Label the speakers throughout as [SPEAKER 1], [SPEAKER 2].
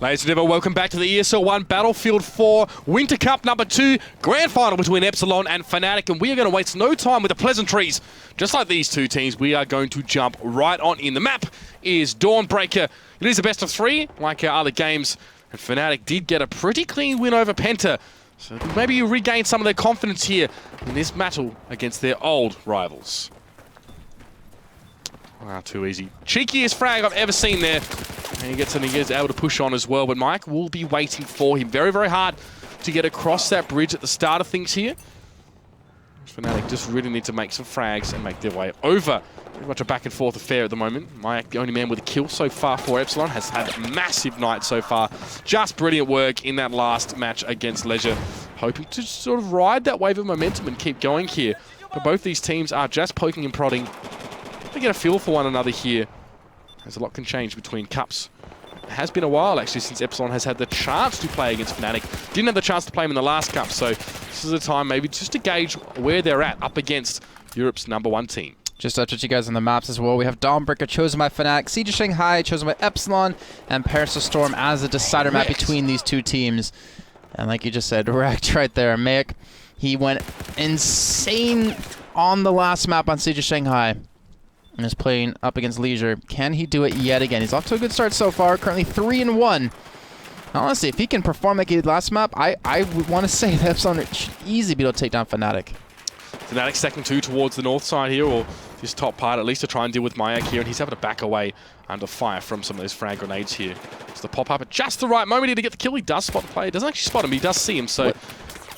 [SPEAKER 1] Ladies and gentlemen, welcome back to the ESL One Battlefield 4 Winter Cup number 2 Grand Final between Epsilon and Fnatic, and we are going to waste no time with the pleasantries. Just like these two teams, we are going to jump right on in. The map is Dawnbreaker. It is a best of 3, like our other games, and Fnatic did get a pretty clean win over Penta, so maybe you regain some of their confidence here in this battle against their old rivals. Wow, too easy. Cheekiest frag I've ever seen there. And he gets able to push on as well, but Mike will be waiting for him. Very, very hard to get across that bridge at the start of things here. Fnatic just really need to make some frags and make their way over. Very much a back and forth affair at the moment. Mike, the only man with a kill so far for Epsilon, has had a massive night so far. Just brilliant work in that last match against Leisure. Hoping to sort of ride that wave of momentum and keep going here. But both these teams are just poking and prodding. They get a feel for one another here, as a lot can change between cups. It has been a while actually since Epsilon has had the chance to play against Fnatic. Didn't have the chance to play them in the last cup, so this is a time maybe just to gauge where they're at up against Europe's #1 team.
[SPEAKER 2] Just to touch you guys on the maps as well, we have Dawnbreaker chosen by Fnatic, Siege of Shanghai chosen by Epsilon, and Paris of Storm as a decider map between these two teams. And like you just said, wrecked right there. Mayek, he went insane on the last map on Siege of Shanghai. And is playing up against Leisure. Can he do it yet again? He's off to a good start so far. Currently 3-1. Honestly, if he can perform like he did last map, I would want to say that Epsilon should easily be able to take down Fnatic.
[SPEAKER 1] Fnatic second 2 towards the north side here, or this top part at least, to try and deal with Mayak here, and he's able to back away under fire from some of those frag grenades here. It's the pop up at just the right moment here to get the kill. He does spot the player. He doesn't actually spot him, he does see him, so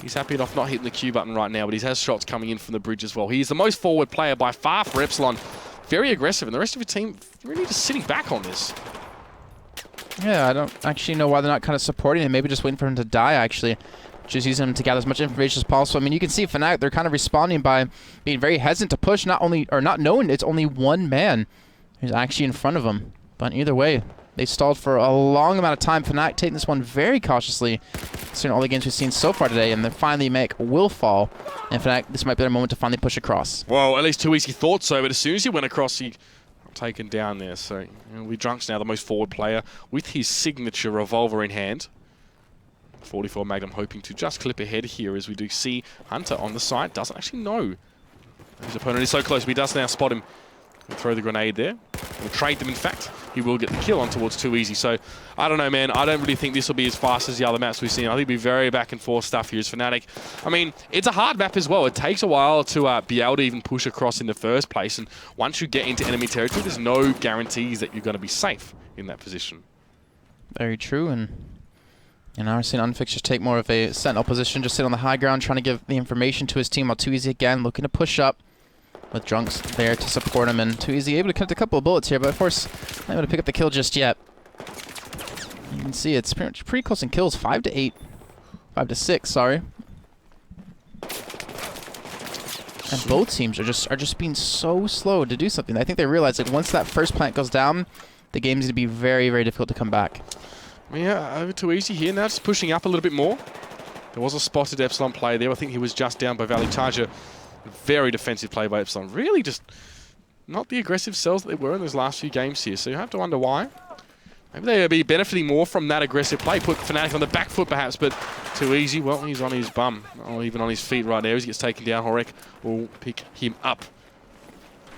[SPEAKER 1] he's happy enough not hitting the Q button right now, but he has shots coming in from the bridge as well. He's the most forward player by far for Epsilon. Very aggressive, and the rest of the team really just sitting back on this.
[SPEAKER 2] Yeah, I don't actually know why they're not kind of supporting him. Maybe just waiting for him to die, actually. Just using him to gather as much information as possible. I mean, you can see Fnatic, they're kind of responding by being very hesitant to push, not knowing it's only one man who's actually in front of them. But either way, they stalled for a long amount of time. Fnatic taking this one very cautiously, considering all the games we've seen so far today, and then finally Mayek will fall. And Fnatic, this might be their moment to finally push across.
[SPEAKER 1] Well, at least too easy thought so, but as soon as he went across, he got taken down there. So, you know, Drunk's now the most forward player with his signature revolver in hand. 44 Magnum hoping to just clip ahead here, as we do see Hunter on the side. Doesn't actually know his opponent is so close, but he does now spot him. He'll throw the grenade there. He'll trade them, in fact. He will get the kill on towards Too Easy. So, I don't know, man. I don't really think this will be as fast as the other maps we've seen. I think it'll be very back and forth stuff here as Fnatic. I mean, it's a hard map as well. It takes a while to be able to even push across in the first place. And once you get into enemy territory, there's no guarantees that you're going to be safe in that position.
[SPEAKER 2] Very true. And you know, I've seen Unfixtures take more of a sentinel position, just sit on the high ground, trying to give the information to his team, while Too Easy again looking to push up, with Drunks there to support him, and Too Easy able to connect a couple of bullets here, but of course not able to pick up the kill just yet. You can see it's pretty close in kills, 5 to 8, 5 to 6, sorry. And both teams are just being so slow to do something. I think they realize that once that first plant goes down, the game's going to be very, very difficult to come back.
[SPEAKER 1] Yeah, over Too Easy here now, just pushing up a little bit more. There was a spotted Epsilon player there. I think he was just down by Valley Charger. Very defensive play by Epsilon. Really just not the aggressive cells that they were in those last few games here. So you have to wonder why. Maybe they'll be benefiting more from that aggressive play. Put Fnatic on the back foot perhaps, but Too Easy, well, he's on his bum. Or even on his feet right now as he gets taken down. Horek will pick him up.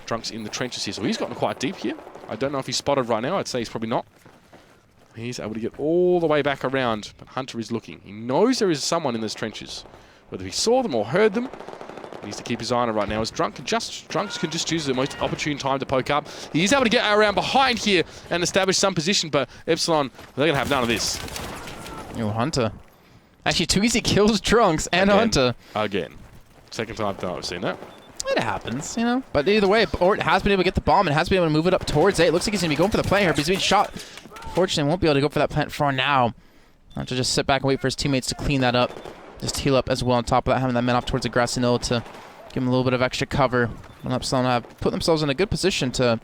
[SPEAKER 1] Drunk's in the trenches here. So he's gotten quite deep here. I don't know if he's spotted right now. I'd say he's probably not. He's able to get all the way back around, but Hunter is looking. He knows there is someone in those trenches. Whether he saw them or heard them, he needs to keep his eye on it right now. As Drunks can just choose the most opportune time to poke up. He is able to get around behind here and establish some position, but Epsilon, they're going to have none of this.
[SPEAKER 2] Yo, Hunter. Actually, Too Easy kills Drunks and Hunter.
[SPEAKER 1] Again. Second time I've seen that.
[SPEAKER 2] It happens, you know. But either way, Ort has been able to get the bomb and has been able to move it up towards A. It looks like he's going to be going for the play here, but he's being shot. Fortunately, won't be able to go for that plant for now. I'll have to just sit back and wait for his teammates to clean that up. Just heal up as well on top of that, having that man off towards the grassy knoll to give him a little bit of extra cover. And Epsilon have put themselves in a good position to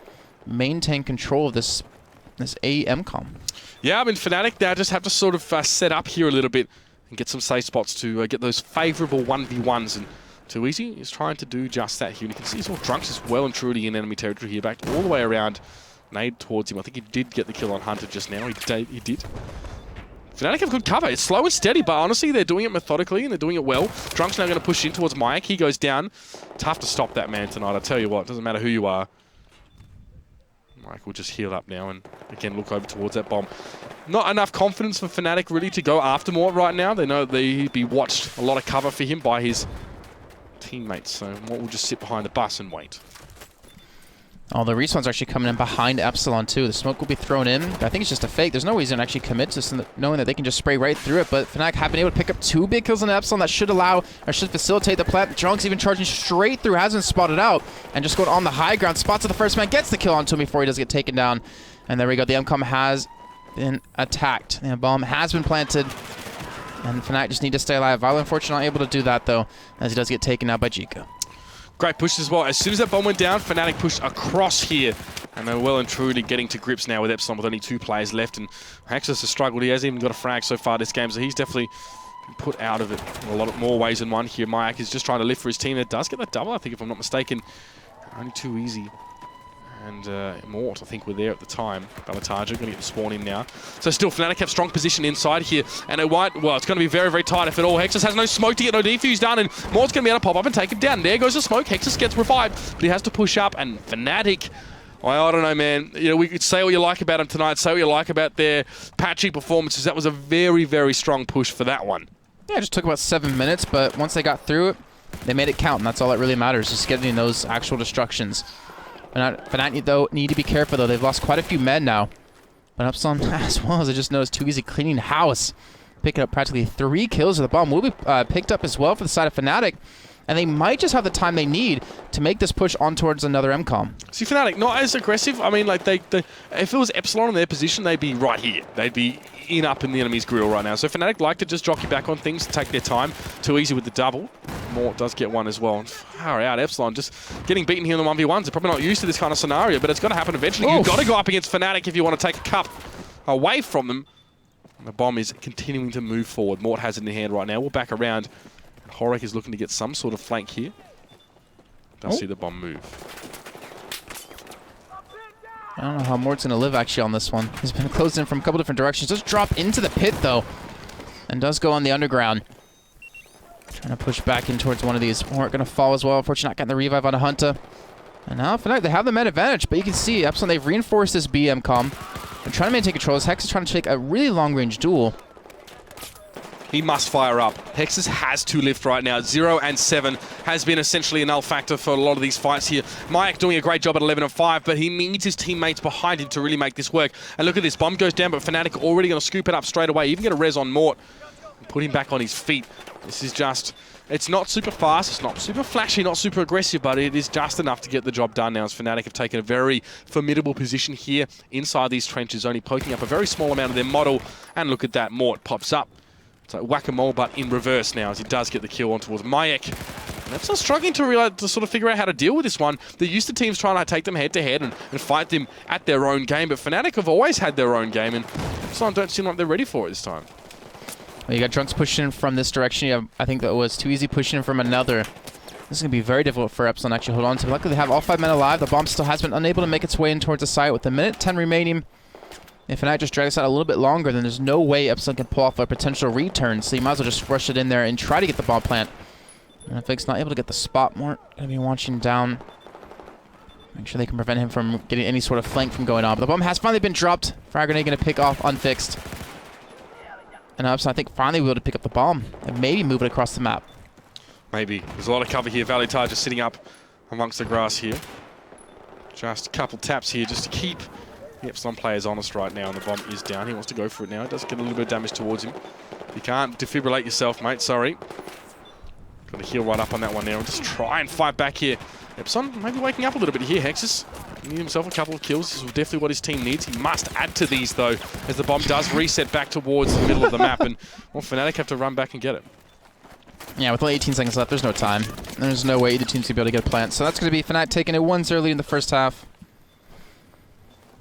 [SPEAKER 2] maintain control of this AMCOM.
[SPEAKER 1] Yeah, I mean, Fnatic now just have to sort of set up here a little bit and get some safe spots to get those favourable 1v1s. And Too Easy is trying to do just that here. And you can see he's all Drunks is well and truly in enemy territory here, backed all the way around. Nade towards him. I think he did get the kill on Hunter just now. He did. Fnatic have good cover. It's slow and steady, but honestly, they're doing it methodically and they're doing it well. Drunk's now going to push in towards Mike. He goes down. Tough to stop that man tonight, I tell you what. Doesn't matter who you are. Mike will just heal up now and again look over towards that bomb. Not enough confidence for Fnatic really to go after Mort right now. They know he'd be watched, a lot of cover for him by his teammates. So Mort will just sit behind the bus and wait.
[SPEAKER 2] Oh, the respawn's actually coming in behind Epsilon too. The smoke will be thrown in. I think it's just a fake. There's no reason to actually commit to this, knowing that they can just spray right through it. But Fnatic have been able to pick up 2 big kills on Epsilon that should allow, or should facilitate the plant. Drunk's even charging straight through, has been spotted out, and just going on the high ground. Spots to the first man, gets the kill onto him before he does get taken down. And there we go. The MCOM has been attacked. The bomb has been planted. And Fnatic just need to stay alive. Violet, unfortunately, not able to do that, though, as he does get taken out by Jika.
[SPEAKER 1] Great push as well. As soon as that bomb went down, Fnatic pushed across here. And they're well and truly getting to grips now with Epsilon with only 2 players left. And Hexus has struggled. He hasn't even got a frag so far this game, so he's definitely been put out of it in a lot more ways than one here. Mayak is just trying to lift for his team. It does get that double, I think, if I'm not mistaken. Only too easy. And Mort, I think, were there at the time. Balataja going to get the spawn in now. So still, Fnatic have strong position inside here. And it might, well, it's going to be very, very tight if at all. Hexus has no smoke to get no defuse done. And Mort's going to be able to pop up and take him down. There goes the smoke. Hexus gets revived. But he has to push up. And Fnatic, I don't know, man. You know, we could say what you like about them tonight. Say what you like about their patchy performances. That was a very, very strong push for that one.
[SPEAKER 2] Yeah, it just took about 7 minutes. But once they got through it, they made it count. And that's all that really matters, just getting those actual destructions. Fnatic, though, need to be careful, though. They've lost quite a few men now. But Epsilon, as well, as I just noticed, too easy cleaning house. Picking up practically 3 kills. The bomb will be picked up as well for the side of Fnatic. And they might just have the time they need to make this push on towards another MCOM.
[SPEAKER 1] See, Fnatic, not as aggressive. I mean, like, if it was Epsilon in their position, they'd be right here. They'd be up in the enemy's grill right now. So Fnatic like to just jockey back on things, take their time. Too easy with the double. Mort does get one as well. And far out, Epsilon just getting beaten here in the 1v1s. They're probably not used to this kind of scenario, but it's going to happen eventually. Oof. You've got to go up against Fnatic if you want to take a cup away from them. And the bomb is continuing to move forward. Mort has it in the hand right now. We'll back around. Horek is looking to get some sort of flank here. Does see the bomb move.
[SPEAKER 2] I don't know how Mort's going to live, actually, on this one. He's been closed in from a couple different directions. Does drop into the pit, though. And does go on the underground. Trying to push back in towards one of these. Mort going to fall as well. Unfortunately, not getting the revive on a Hunter. And now, Fnatic, they have the man advantage. But you can see, Epsilon, they've reinforced this BMCOM. They're trying to maintain control. Hex is trying to take a really long-range duel.
[SPEAKER 1] He must fire up. Hexus has to lift right now. 0 and 7 has been essentially a null factor for a lot of these fights here. Mayak doing a great job at 11 and 5, but he needs his teammates behind him to really make this work. And look at this. Bomb goes down, but Fnatic already going to scoop it up straight away. Even get a res on Mort. Put him back on his feet. This is just... It's not super fast. It's not super flashy, not super aggressive, but it is just enough to get the job done now, as Fnatic have taken a very formidable position here inside these trenches, only poking up a very small amount of their model. And look at that. Mort pops up. It's like whack-a-mole, but in reverse now, as he does get the kill on towards Mayak. And Epsilon struggling to sort of figure out how to deal with this one. They're used to teams trying to take them head-to-head and fight them at their own game, but Fnatic have always had their own game, and Epsilon don't seem like they're ready for it this time.
[SPEAKER 2] Well, you got Drunks pushing in from this direction. You have, I think that was too easy pushing in from another. This is going to be very difficult for Epsilon to actually hold on to. Luckily, they have all 5 men alive. The bomb still has been unable to make its way in towards the site with a minute 10 remaining. If Fnatic just drags out a little bit longer, then there's no way Epsilon can pull off a potential return, so you might as well just rush it in there and try to get the bomb plant. And if Vic's not able to get the spot, Mort going to be watching down. Make sure they can prevent him from getting any sort of flank from going on. But the bomb has finally been dropped. Frag grenade going to pick off unfixed. And Epsilon, I think, finally will be able to pick up the bomb and maybe move it across the map.
[SPEAKER 1] Maybe. There's a lot of cover here. Valitar just sitting up amongst the grass here. Just a couple taps here just to keep the Epsilon players honest right now, and the bomb is down. He wants to go for it now. It does get a little bit of damage towards him. You can't defibrillate yourself, mate. Sorry. Got to heal right up on that one now and just try and fight back here. Epsilon maybe waking up a little bit here. Hexus need himself a couple of kills. This is definitely what his team needs. He must add to these, though, as the bomb does reset back towards the middle of the map. And, well, Fnatic have to run back and get it.
[SPEAKER 2] Yeah, with only 18 seconds left, there's no time. There's no way either team's going to be able to get a plant. So that's going to be Fnatic taking a 1-0 lead in the first half.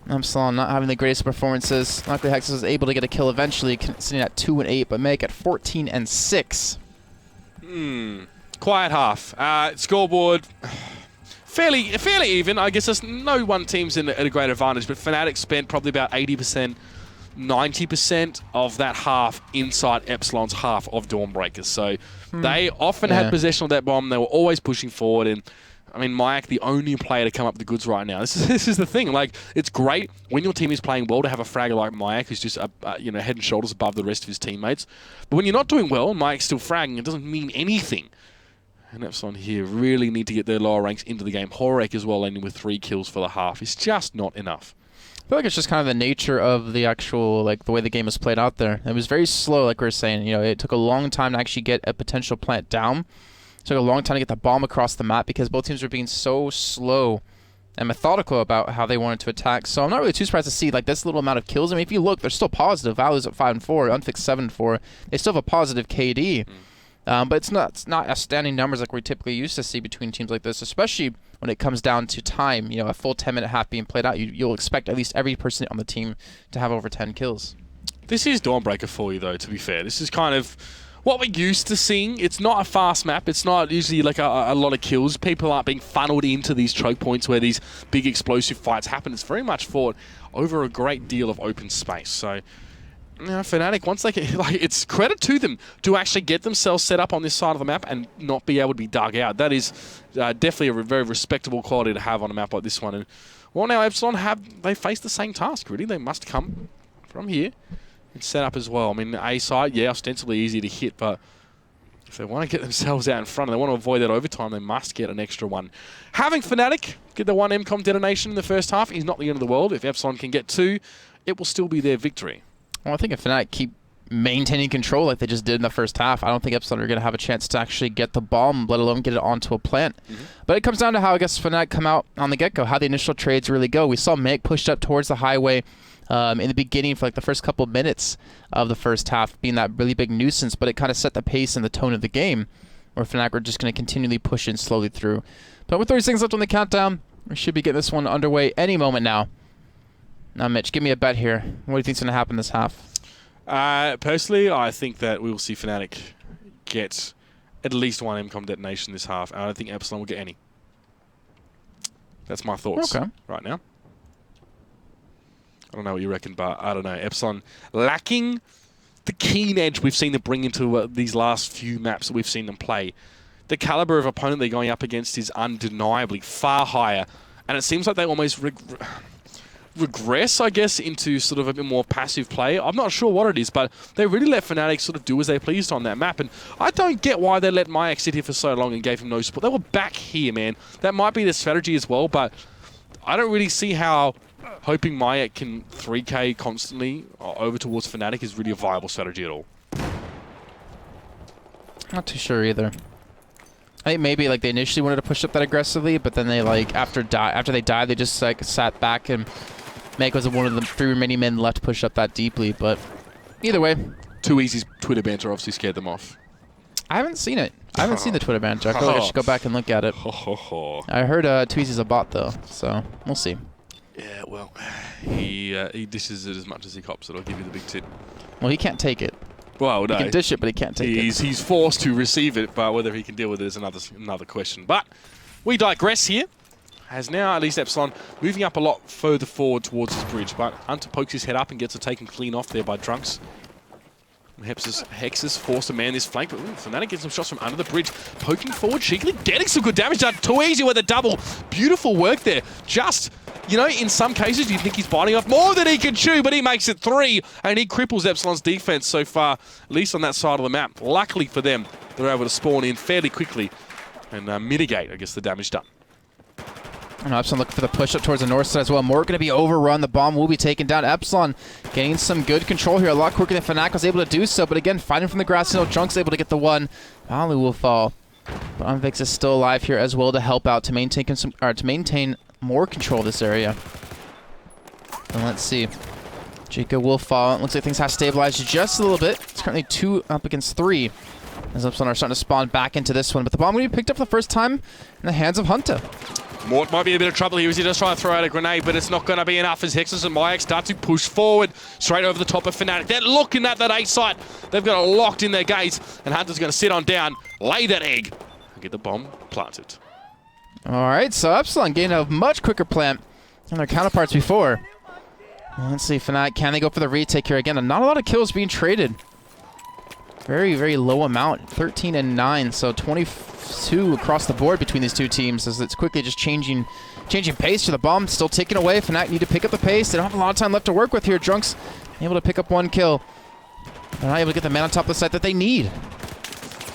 [SPEAKER 2] Epsilon not having the greatest performances. Luckily, Hexus was able to get a kill eventually, sitting at 2 and 8, but make at 14 and 6.
[SPEAKER 1] Quiet half. Scoreboard fairly even. I guess there's no one team's in a great advantage, but Fnatic spent probably about 80% 90% of that half inside Epsilon's half of Dawnbreakers. So they often had possession of that bomb. They were always pushing forward. And I mean, Mayak, the only player to come up with the goods right now. This is the thing. Like, it's great when your team is playing well to have a fragger like Mayak who's just you know, head and shoulders above the rest of his teammates. But when you're not doing well, Mayak's still fragging. It doesn't mean anything. And Epsilon here really need to get their lower ranks into the game. Horek as well, ending with 3 kills for the half. It's just not enough.
[SPEAKER 2] I feel like it's just kind of the nature of the actual, like, the way the game was played out there. It was very slow, like we were saying. You know, it took a long time to actually get a potential plant down. It took a long time to get the bomb across the map because both teams were being so slow and methodical about how they wanted to attack. So I'm not really too surprised to see, like, this little amount of kills. I mean, if you look, they're still positive. Value's at 5 and 4, Unfixed 7 and 4. They still have a positive KD. But it's not outstanding numbers like we typically used to see between teams like this, especially when it comes down to time. You know, a full 10-minute half being played out, you'll expect at least every person on the team to have over 10 kills.
[SPEAKER 1] This is Dawnbreaker for you, though, to be fair. This is kind of what we're used to seeing. It's not a fast map. It's not usually like a lot of kills. People aren't being funneled into these choke points where these big explosive fights happen. It's very much fought over a great deal of open space. So, you know, Fnatic, once they get, like, it's credit to them to actually get themselves set up on this side of the map and not be able to be dug out. That is definitely a very respectable quality to have on a map like this one. And well, now Epsilon they face the same task, really. They must come from here and set up as well. I mean, A side, yeah, ostensibly easy to hit, but if they want to get themselves out in front and they want to avoid that overtime, they must get an extra one. Having Fnatic get the 1 MCOM detonation in the first half is not the end of the world. If Epsilon can get 2, it will still be their victory.
[SPEAKER 2] Well, I think if Fnatic keep maintaining control like they just did in the first half, I don't think Epsilon are going to have a chance to actually get the bomb, let alone get it onto a plant. But it comes down to how, I guess, Fnatic come out on the get-go, how the initial trades really go. We saw Meg pushed up towards the highway in the beginning for like the first couple of minutes of the first half, being that really big nuisance, but it kind of set the pace and the tone of the game, where Fnatic were just going to continually push in slowly through. But with 30 seconds left on the countdown, we should be getting this one underway any moment now. Now, Mitch, give me a bet here. What do you think's going to happen this half?
[SPEAKER 1] Personally, I think that we will see Fnatic get at least 1 MCOM detonation this half. I don't think Epsilon will get any. That's my thoughts right now. I don't know what you reckon, but I don't know. Epsilon lacking the keen edge we've seen them bring into these last few maps that we've seen them play. The caliber of opponent they're going up against is undeniably far higher, and it seems like they almost regress, I guess, into sort of a bit more passive play. I'm not sure what it is, but they really let Fnatic sort of do as they pleased on that map, and I don't get why they let Mayak sit here for so long and gave him no support. They were back here, man. That might be the strategy as well, but I don't really see how hoping Mayak can 3K constantly over towards Fnatic is really a viable strategy at all.
[SPEAKER 2] Not too sure either. I think maybe like they initially wanted to push up that aggressively, but then they like after they died, they just like sat back, and Meg was one of the 3 remaining men left to push up that deeply. But either way,
[SPEAKER 1] Too Easy's Twitter banter obviously scared them off.
[SPEAKER 2] I haven't seen it. I haven't seen the Twitter banter. I feel like I should go back and look at it. I heard Too Easy's a bot though, so we'll see.
[SPEAKER 1] Yeah, well, he dishes it as much as he cops it. I'll give you the big tip.
[SPEAKER 2] Well, he can't take it.
[SPEAKER 1] Well, no.
[SPEAKER 2] He can dish it, but he can't take it.
[SPEAKER 1] He's forced to receive it, but whether he can deal with it is another question. But we digress here. As now, at least Epsilon moving up a lot further forward towards his bridge. But Hunter pokes his head up and gets it taken clean off there by Drunks. Hex is forced to man this flank, but Fnatic gets some shots from under the bridge. Poking forward, cheekily getting some good damage done. Too Easy with a double. Beautiful work there. Just, you know, in some cases you think he's biting off more than he can chew, but he makes it 3, and he cripples Epsilon's defense so far, at least on that side of the map. Luckily for them, they're able to spawn in fairly quickly and mitigate, I guess, the damage done.
[SPEAKER 2] And Epsilon looking for the push up towards the north side as well. More going to be overrun. The bomb will be taken down. Epsilon getting some good control here. A lot quicker than Fnatic was able to do so. But again, fighting from the grass hill. Drunk's able to get the 1. Valu will fall. But Unvix is still alive here as well to help out to maintain more control of this area. And let's see. Chica will fall. It looks like things have stabilized just a little bit. It's currently 2 up against 3. As Epsilon are starting to spawn back into this one. But the bomb will be picked up for the first time in the hands of Hunter.
[SPEAKER 1] Mort might be in a bit of trouble here as he does try to throw out a grenade, but it's not going to be enough as Hexus and Mayak start to push forward straight over the top of Fnatic. They're looking at that A site. They've got it locked in their gates, and Hunter's going to sit on down, lay that egg, and get the bomb planted.
[SPEAKER 2] All right, so Epsilon gained a much quicker plant than their counterparts before. Let's see, Fnatic, can they go for the retake here? Again, not a lot of kills being traded. Very, very low amount, 13 and 9, so 22 across the board between these two teams as it's quickly just changing pace to the bomb, still taken away. Fnatic need to pick up the pace. They don't have a lot of time left to work with here. Drunks able to pick up 1 kill. They're not able to get the man on top of the site that they need.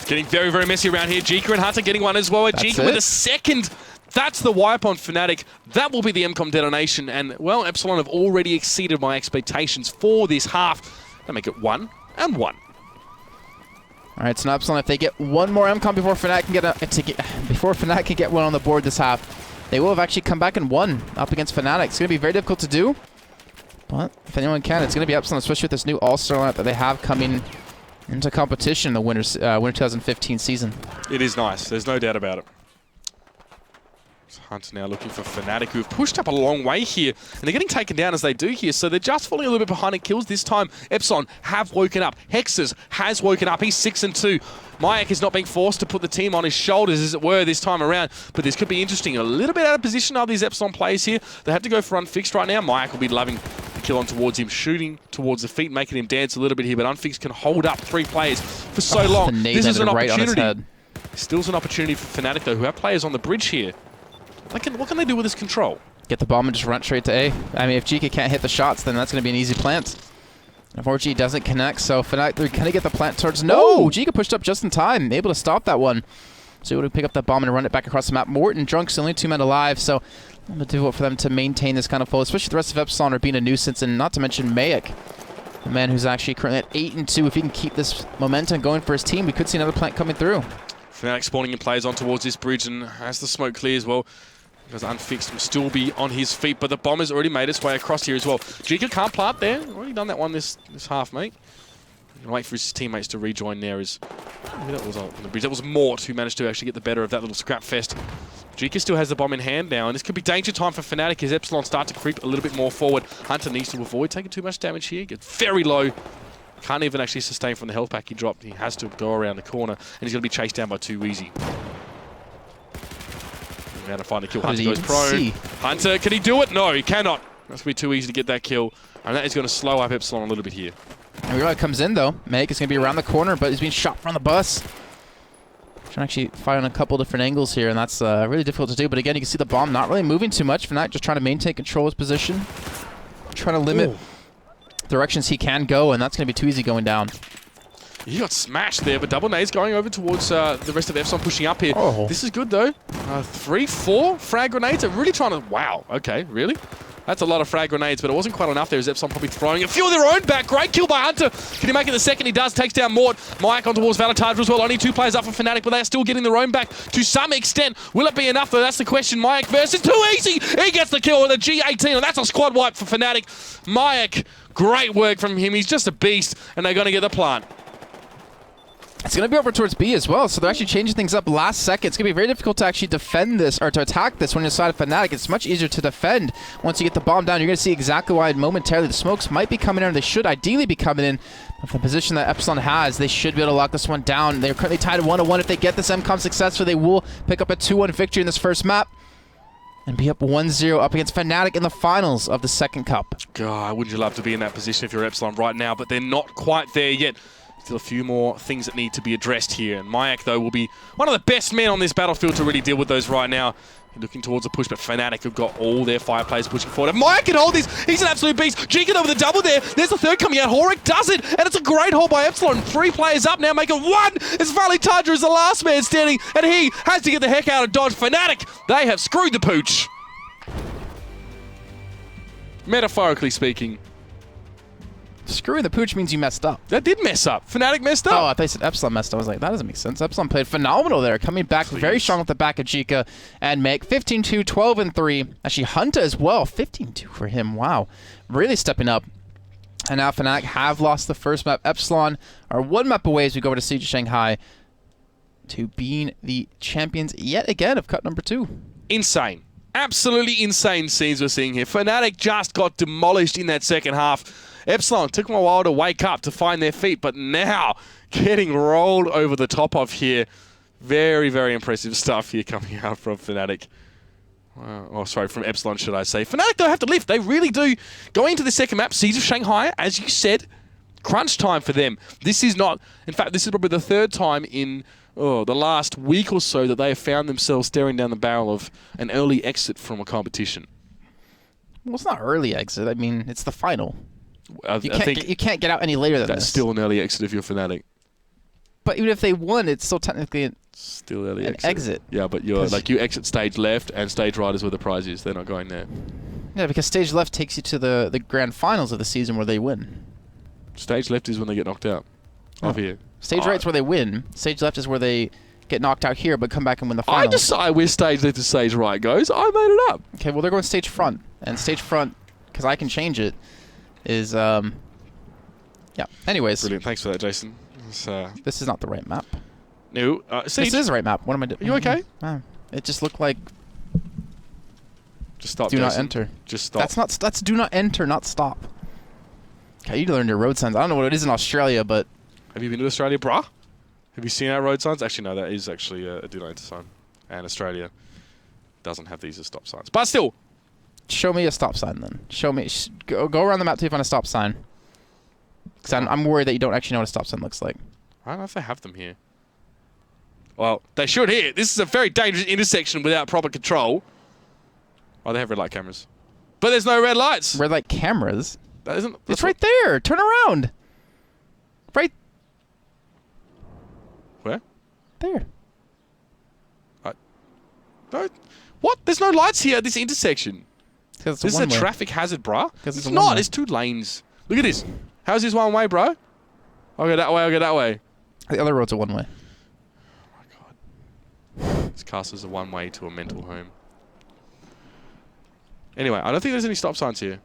[SPEAKER 1] Getting very, very messy around here. Jika and Hunter getting one as well. Jika with a second. That's the wipe on Fnatic. That will be the MCOM detonation. And, well, Epsilon have already exceeded my expectations for this half. They make it 1 and 1.
[SPEAKER 2] All right, so now Epsilon, if they get one more MCOM before Fnatic can get one on the board this half, they will have actually come back and won up against Fnatic. It's going to be very difficult to do, but if anyone can, it's going to be Epsilon, especially with this new All-Star lineup that they have coming into competition in the winter 2015 season.
[SPEAKER 1] It is nice. There's no doubt about it. Hunter now looking for Fnatic, who have pushed up a long way here, and they're getting taken down as they do here, so they're just falling a little bit behind in kills this time. Epsilon have woken up. Hexes has woken up. He's 6 and 2. Mayak is not being forced to put the team on his shoulders, as it were, this time around, but this could be interesting. A little bit out of position are these Epsilon players here. They have to go for Unfixed right now. Mayak will be loving the kill on towards him, shooting towards the feet, making him dance a little bit here, but Unfixed can hold up 3 players for so long. This is an opportunity. Still an opportunity for Fnatic, though, who have players on the bridge here. What can they do with this control? Get
[SPEAKER 2] the bomb and just run straight to A. I mean, if Jika can't hit the shots, then that's going to be an easy plant. Unfortunately, he doesn't connect, so Fnatic, they're going to get the plant towards... No! Jika pushed up just in time, able to stop that one. So able to pick up that bomb and run it back across the map. Morton, Drunks, only 2 men alive, so a little bit difficult for them to maintain this kind of flow, especially the rest of Epsilon are being a nuisance, and not to mention Mayak, the man who's actually currently at 8 and 2. If he can keep this momentum going for his team, we could see another plant coming through.
[SPEAKER 1] Fnatic spawning in players on towards this bridge, and as the smoke clears, well, because Unfixed will still be on his feet, but the bomb has already made its way across here as well. Jika can't plant there. Already done that one this half, mate. Wait for his teammates to rejoin there. That was on the bridge. That was Mort who managed to actually get the better of that little scrap fest. Jika still has the bomb in hand now, and this could be danger time for Fnatic as Epsilon start to creep a little bit more forward. Hunter needs to avoid taking too much damage here. Gets very low. Can't even actually sustain from the health pack he dropped. He has to go around the corner, and he's going to be chased down by 2 easy. Now to find the kill. Hunter goes prone. Hunter, can he do it? No, he cannot. That's going to be too easy to get that kill. And that is going to slow up Epsilon a little bit here.
[SPEAKER 2] And Reload comes in, though. Meg is going to be around the corner, but he's being shot from the bus. Trying to actually fire on a couple different angles here, and that's really difficult to do. But again, you can see the bomb not really moving too much. Fnatic just trying to maintain control of his position. Trying to limit directions he can go, and that's going to be too easy going down.
[SPEAKER 1] He got smashed there, but Double Nades going over towards the rest of Epsilon pushing up here. This is good, though. 3, 4 frag grenades. They're really trying to... Wow. Okay, really? That's a lot of frag grenades, but it wasn't quite enough there as Epsilon probably throwing a few of their own back. Great kill by Hunter. Can he make it the second? He does. Takes down Mort. Mike on towards Valentine as well. Only 2 players up for Fnatic, but they are still getting their own back to some extent. Will it be enough, though? That's the question. Mayak versus too easy. He gets the kill with a G18, and that's a squad wipe for Fnatic. Mayak, great work from him. He's just a beast, and they're going to get the plant.
[SPEAKER 2] It's going to be over towards B as well, so they're actually changing things up last second. It's going to be very difficult to actually defend this, or to attack this when you're inside of Fnatic. It's much easier to defend once you get the bomb down. You're going to see exactly why momentarily the smokes might be coming in, or they should ideally be coming in. But the position that Epsilon has, they should be able to lock this one down. They're currently tied at 1-1. If they get this MCOM successful, they will pick up a 2-1 victory in this first map and be up 1-0 up against Fnatic in the finals of the second cup.
[SPEAKER 1] God, wouldn't you love to be in that position if you're Epsilon right now, but they're not quite there yet. Still a few more things that need to be addressed here. And Mayak, though, will be one of the best men on this battlefield to really deal with those right now. Looking towards a push, but Fnatic have got all their 5 players pushing forward. And Mayak can hold this. He's an absolute beast. Jekin over the double there. There's the third coming out. Horik does it. And it's a great hold by Epsilon. 3 players up now, make it 1. It's Valley Tundra is the last man standing. And he has to get the heck out of dodge. Fnatic, they have screwed the pooch. Metaphorically speaking.
[SPEAKER 2] Screwing the pooch means you messed up.
[SPEAKER 1] That did mess up. Fnatic messed up.
[SPEAKER 2] Oh, I thought you said Epsilon messed up. I was like, that doesn't make sense. Epsilon played phenomenal there. Coming back very strong with the back of Jika and Meg. 15-2, 12-3. Actually, Hunter as well. 15-2 for him. Wow. Really stepping up. And now Fnatic have lost the first map. Epsilon are 1 map away as we go over to Siege of Shanghai to being the champions yet again of cut number 2.
[SPEAKER 1] Insane. Absolutely insane scenes we're seeing here. Fnatic just got demolished in that second half. Epsilon took them a while to wake up, to find their feet, but now getting rolled over the top of here. Very, very impressive stuff here coming out from Fnatic. Wow. Oh, sorry, from Epsilon, should I say. Fnatic don't have to lift. They really do. Going into the second map, Siege of Shanghai, as you said, crunch time for them. This is not... In fact, this is probably the third time in the last week or so that they have found themselves staring down the barrel of an early exit from a competition.
[SPEAKER 2] Well, it's not early exit. I mean, it's the final.
[SPEAKER 1] I think
[SPEAKER 2] you can't get out any later than this.
[SPEAKER 1] that's still an early exit if you're Fnatic.
[SPEAKER 2] But even if they won, it's still technically
[SPEAKER 1] Still early
[SPEAKER 2] an exit.
[SPEAKER 1] Yeah, but you're like you exit stage left and stage right is where the prize is. They're not going there.
[SPEAKER 2] Yeah, because stage left takes you to the grand finals of the season where they win.
[SPEAKER 1] Stage left is when they get knocked out. Off here.
[SPEAKER 2] Stage right's where they win. Stage left is where they get knocked out here but come back and win the finals.
[SPEAKER 1] I decide where stage left and stage right goes. I made it up.
[SPEAKER 2] Okay, well they're going stage front. And stage front, because I can change it, is yeah. Anyways.
[SPEAKER 1] Brilliant. Thanks for that, Jason.
[SPEAKER 2] This is not the right map.
[SPEAKER 1] No,
[SPEAKER 2] This is the right map. What am I doing?
[SPEAKER 1] Are you okay?
[SPEAKER 2] It just looked like
[SPEAKER 1] just stop.
[SPEAKER 2] do
[SPEAKER 1] Jason.
[SPEAKER 2] not enter.
[SPEAKER 1] Just stop.
[SPEAKER 2] That's do not enter, not stop. Okay, you learned your road signs. I don't know what it is in Australia, but
[SPEAKER 1] have you been to Australia, bruh? Have you seen our road signs? Actually, no, that is actually a do not enter sign. And Australia doesn't have these as stop signs. But still.
[SPEAKER 2] Show me a stop sign then. Show me. Go around the map till you find a stop sign. Because I'm worried that you don't actually know what a stop sign looks like.
[SPEAKER 1] I don't know if they have them here. Well, they should here. This is a very dangerous intersection without proper control. Oh, they have red light cameras. But there's no red lights.
[SPEAKER 2] Red light cameras?
[SPEAKER 1] That isn't...
[SPEAKER 2] It's right there. Turn around. Right.
[SPEAKER 1] Where?
[SPEAKER 2] There.
[SPEAKER 1] No. What? There's no lights here at this intersection.
[SPEAKER 2] This
[SPEAKER 1] is a traffic hazard, bruh.
[SPEAKER 2] It's
[SPEAKER 1] not. There's two lanes. Look at this. How's this one way, bro? I'll go that way. I'll go that way.
[SPEAKER 2] The other road's a one way.
[SPEAKER 1] Oh, my God. This castle's a one way to a mental home. Anyway, I don't think there's any stop signs here.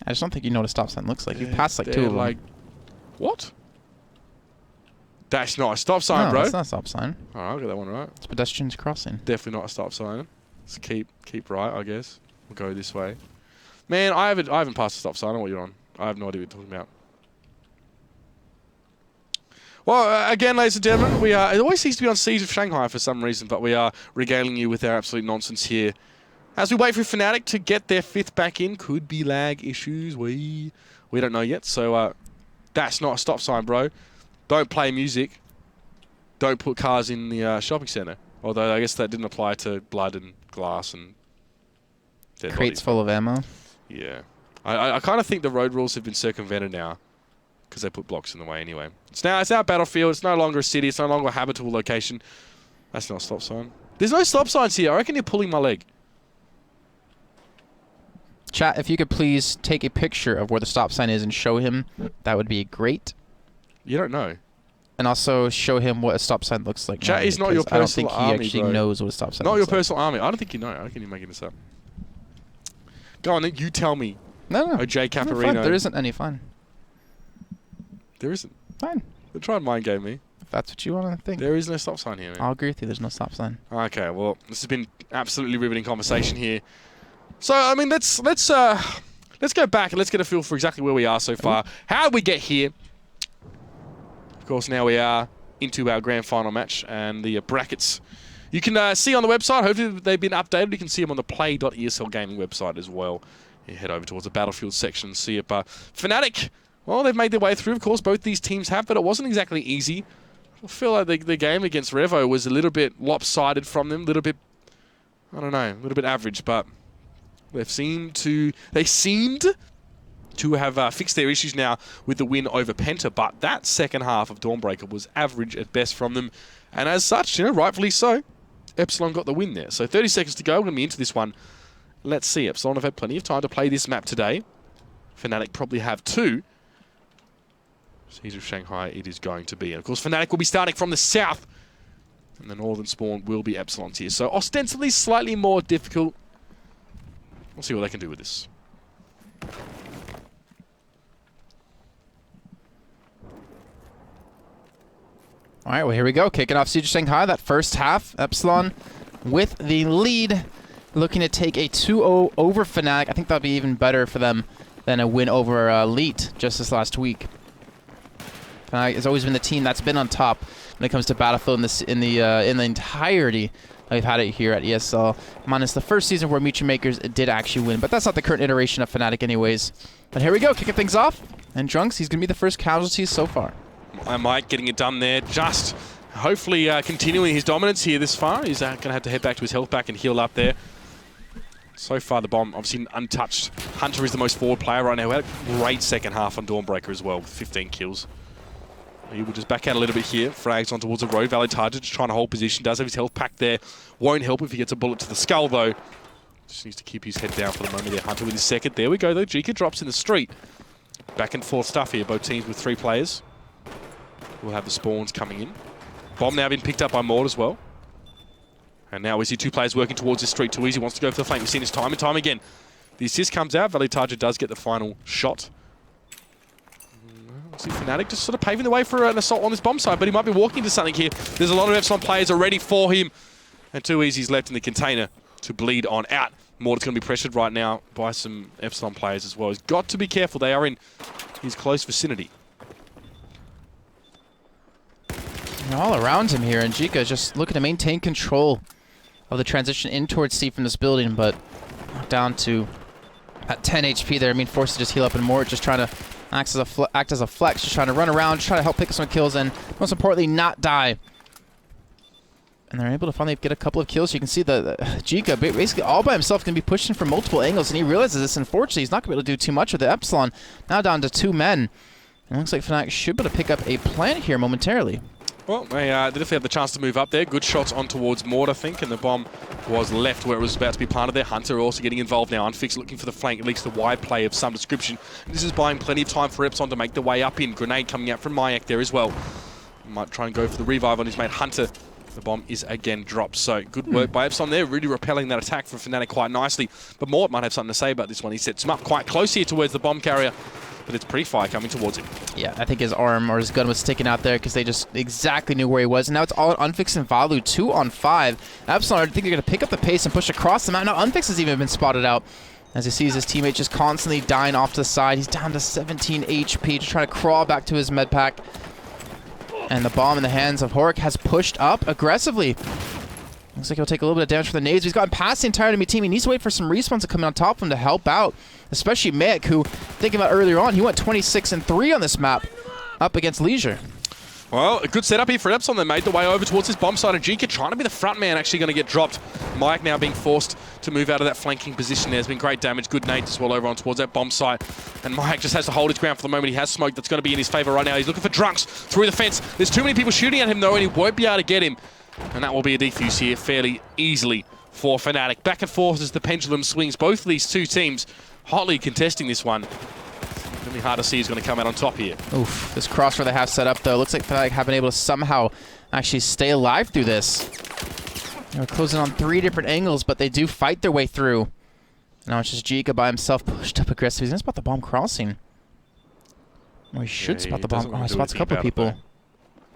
[SPEAKER 2] I just don't think you know what a stop sign looks like. You passed like two of them.
[SPEAKER 1] Like, what? That's not a stop sign, bro.
[SPEAKER 2] No, that's not a stop sign.
[SPEAKER 1] All right, I'll get that one right.
[SPEAKER 2] It's pedestrians crossing.
[SPEAKER 1] Definitely not a stop sign. Let's keep right, I guess. We'll go this way. Man, I haven't passed a stop sign. I don't know what you're on. I have no idea what you're talking about. Well, again, ladies and gentlemen, we are. It always seems to be on Siege of Shanghai for some reason, but we are regaling you with our absolute nonsense here. As we wait for Fnatic to get their fifth back in, could be lag issues. We don't know yet. So that's not a stop sign, bro. Don't play music. Don't put cars in the shopping center. Although I guess that didn't apply to blood and glass and dead
[SPEAKER 2] Crates
[SPEAKER 1] bodies.
[SPEAKER 2] full of ammo.
[SPEAKER 1] Yeah. I kind of think the road rules have been circumvented now because they put blocks in the way anyway. It's now a battlefield. It's no longer a city. It's no longer a habitable location. That's not a stop sign. There's no stop signs here. I reckon you're pulling my leg.
[SPEAKER 2] Chat, if you could please take a picture of where the stop sign is and show him, that would be great.
[SPEAKER 1] You don't know.
[SPEAKER 2] And also show him what a stop sign looks like.
[SPEAKER 1] Chat is not your personal army,
[SPEAKER 2] I don't think he actually knows what a stop sign
[SPEAKER 1] not
[SPEAKER 2] looks
[SPEAKER 1] your
[SPEAKER 2] like.
[SPEAKER 1] personal army. I don't think you know. I reckon you're making this up. Go on, then. You tell me.
[SPEAKER 2] No.
[SPEAKER 1] Oh, Jay
[SPEAKER 2] No,
[SPEAKER 1] Caparino.
[SPEAKER 2] fine. There isn't any fun.
[SPEAKER 1] There isn't.
[SPEAKER 2] Fine.
[SPEAKER 1] They tried mind game me.
[SPEAKER 2] If that's what you want to think.
[SPEAKER 1] There is no stop sign here, man.
[SPEAKER 2] I'll agree with you. There's no stop sign.
[SPEAKER 1] Okay, well, this has been absolutely riveting conversation here. So, I mean, let's go back and let's get a feel for exactly where we are so far. How did we get here? Of course, now we are into our grand final match and the brackets. You can see on the website. Hopefully, they've been updated. You can see them on the play.esl gaming website as well. You head over towards the battlefield section and see it. Fnatic, well, they've made their way through. Of course, both these teams have, but it wasn't exactly easy. I feel like the game against Revo was a little bit lopsided from them. A little bit, I don't know, a little bit average, but they seemed to have fixed their issues now with the win over Penta, but that second half of Dawnbreaker was average at best from them. And as such, rightfully so, Epsilon got the win there. So 30 seconds to go. We're going to be into this one. Let's see. Epsilon have had plenty of time to play this map today. Fnatic probably have too. Siege of Shanghai it is going to be. And of course, Fnatic will be starting from the south. And the northern spawn will be Epsilon's here. So ostensibly slightly more difficult. We'll see what they can do with this.
[SPEAKER 2] All right, well, here we go. Kicking off Siege of Shanghai. That first half, Epsilon with the lead, looking to take a 2-0 over Fnatic. I think that'll be even better for them than a win over Elite just this last week. Fnatic has always been the team that's been on top when it comes to Battlefield in the entirety we've had it here at ESL, minus the first season where Mutual Makers did actually win. But that's not the current iteration of Fnatic anyways. But here we go, kicking things off. And Drunks, he's going to be the first casualty so far.
[SPEAKER 1] Mike getting it done there, just hopefully continuing his dominance here this far. He's going to have to head back to his health pack and heal up there. So far, the bomb obviously untouched. Hunter is the most forward player right now. We had a great second half on Dawnbreaker as well, with 15 kills. He will just back out a little bit here. Frags on towards the road. Valid Target just trying to hold position. Does have his health pack there. Won't help if he gets a bullet to the skull, though. Just needs to keep his head down for the moment there. Hunter with his second. There we go, though. Jika drops in the street. Back and forth stuff here. Both teams with 3 players. We'll have the spawns coming in. Bomb now been picked up by Maud as well. And now we see 2 players working towards this street. Too Easy wants to go for the flank. We've seen this time and time again. The assist comes out. Valid Target does get the final shot. See Fnatic just sort of paving the way for an assault on this bomb side, but he might be walking into something here. There's a lot of Epsilon players already for him. And Too Easy's left in the container to bleed on out. Mord's going to be pressured right now by some Epsilon players as well. He's got to be careful. They are in his close vicinity.
[SPEAKER 2] And all around him here, and Jika just looking to maintain control of the transition in towards C from this building, but down to at 10 HP there. I mean, forced to just heal up, and Mort just trying to act as a flex, just trying to run around, just trying to help pick up some kills, and most importantly, not die. And they're able to finally get a couple of kills. You can see the Jika basically all by himself can be pushing from multiple angles, and he realizes this. Unfortunately, he's not going to be able to do too much with the Epsilon. Now down to 2 men. And it looks like Fnatic should be able to pick up a plant here momentarily.
[SPEAKER 1] Well, they definitely have the chance to move up there. Good shots on towards Mord, I think, and the bomb was left where it was about to be planted there. Hunter also getting involved now. Unfixed looking for the flank, at least the wide play of some description. This is buying plenty of time for Epsilon to make the way up in. Grenade coming out from Mayak there as well. Might try and go for the revive on his mate Hunter. The bomb is again dropped. So good work by Epsilon there, really repelling that attack from Fnatic quite nicely. But Mort might have something to say about this one. He sets him up quite close here towards the bomb carrier. But it's pre-fire coming towards him. Yeah,
[SPEAKER 2] I think his arm or his gun was sticking out there because they just exactly knew where he was. And now it's all Unfixed and Valu, 2 on 5. Epsilon, I think they're going to pick up the pace and push across them. Now Unfixed has even been spotted out as he sees his teammate just constantly dying off to the side. He's down to 17 HP, just trying to crawl back to his med pack. And the bomb in the hands of Horik has pushed up aggressively. Looks like he'll take a little bit of damage from the nades. He's gotten past the entire enemy team. He needs to wait for some respawns to come in on top of him to help out. Especially Mayek, who, thinking about earlier on, he went 26-3 on this map up against Leisure.
[SPEAKER 1] Well, a good setup here for Epsilon. They made the way over towards this bomb side, and Jika trying to be the front man, actually going to get dropped. Mike now being forced to move out of that flanking position. There's been great damage, good nades as well over on towards that bomb site. And Mike just has to hold his ground for the moment. He has smoke that's going to be in his favor right now. He's looking for Drunks through the fence. There's too many people shooting at him though, and he won't be able to get him. And that will be a defuse here fairly easily for Fnatic. Back and forth as the pendulum swings. Both of these 2 teams hotly contesting this one. It's going to be hard to see who's going to come out on top here.
[SPEAKER 2] Oof, this crossfire they have set up though. Looks like Fnatic have been able to somehow actually stay alive through this. They're closing on 3 different angles, but they do fight their way through. Now it's just Jika by himself pushed up aggressively. He's going to spot the bomb crossing. Or he should spot the bomb. Oh, he spots a couple of people.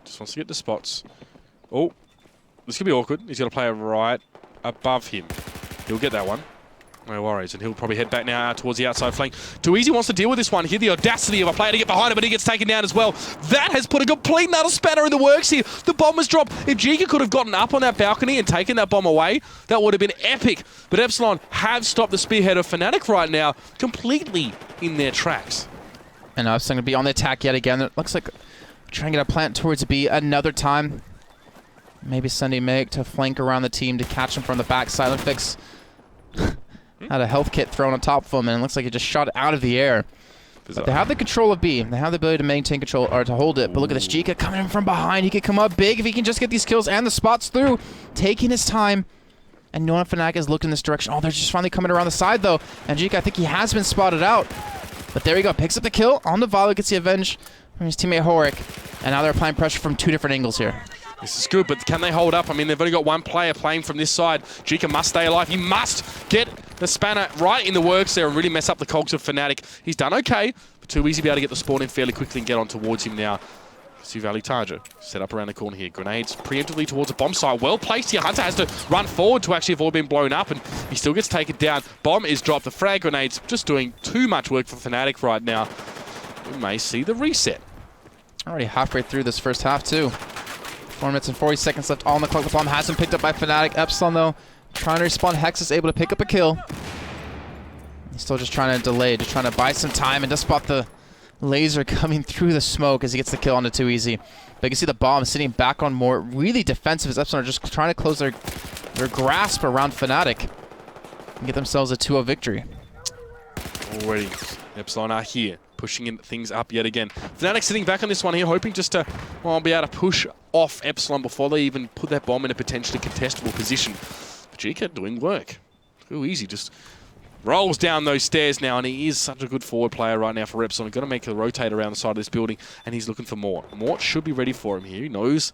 [SPEAKER 1] Just wants to get the spots. Oh, this could be awkward. He's going to play right above him. He'll get that one. No worries, and he'll probably head back now towards the outside flank. Too Easy wants to deal with this one. Here, the audacity of a player to get behind him, but he gets taken down as well. That has put a complete and utter spanner in the works here. The bomb was dropped. If Jika could have gotten up on that balcony and taken that bomb away, that would have been epic. But Epsilon have stopped the spearhead of Fnatic right now completely in their tracks.
[SPEAKER 2] And Epsilon going to be on the attack yet again. It looks like trying to get a plant towards B another time. Maybe sending Meg to flank around the team to catch him from the back. Silent Fix had a health kit thrown on top of him, and it looks like he just shot it out of the air. But they have the control of B. They have the ability to maintain control, or to hold it. But look at this, Jika coming in from behind. He could come up big if he can just get these kills and the spots through. Taking his time. And no one Fnatic has looked in this direction. Oh, they're just finally coming around the side, though. And Jika, I think he has been spotted out. But there we go. Picks up the kill on the volley. Gets the avenge from his teammate Horik. And now they're applying pressure from 2 different angles here.
[SPEAKER 1] This is good, but can they hold up? I mean, they've only got 1 player playing from this side. Jika must stay alive. He must get the spanner right in the works there and really mess up the cogs of Fnatic. He's done okay, but Too Easy to be able to get the spawn in fairly quickly and get on towards him now. See Valid Target set up around the corner here. Grenades preemptively towards a bomb site. Well placed here. Hunter has to run forward to actually avoid being blown up, and he still gets taken down. Bomb is dropped. The frag grenades just doing too much work for Fnatic right now. We may see the reset.
[SPEAKER 2] Already halfway through this first half, too. 4 minutes and 40 seconds left on the clock. The bomb hasn't picked up by Fnatic. Epsilon, though, trying to respawn. Hex is able to pick up a kill. He's still just trying to delay, just trying to buy some time and just spot the laser coming through the smoke as he gets the kill onto Too Easy. But you can see the bomb sitting back on more really defensive as Epsilon are just trying to close their grasp around Fnatic and get themselves a 2-0 victory.
[SPEAKER 1] Already, Epsilon are here, pushing things up yet again. Fnatic sitting back on this one here, hoping just to be able to push off Epsilon before they even put that bomb in a potentially contestable position. But Jika doing work. Too Easy, just rolls down those stairs now, and he is such a good forward player right now for Epsilon. Got to make a rotate around the side of this building, and he's looking for Mort. Mort should be ready for him here. He knows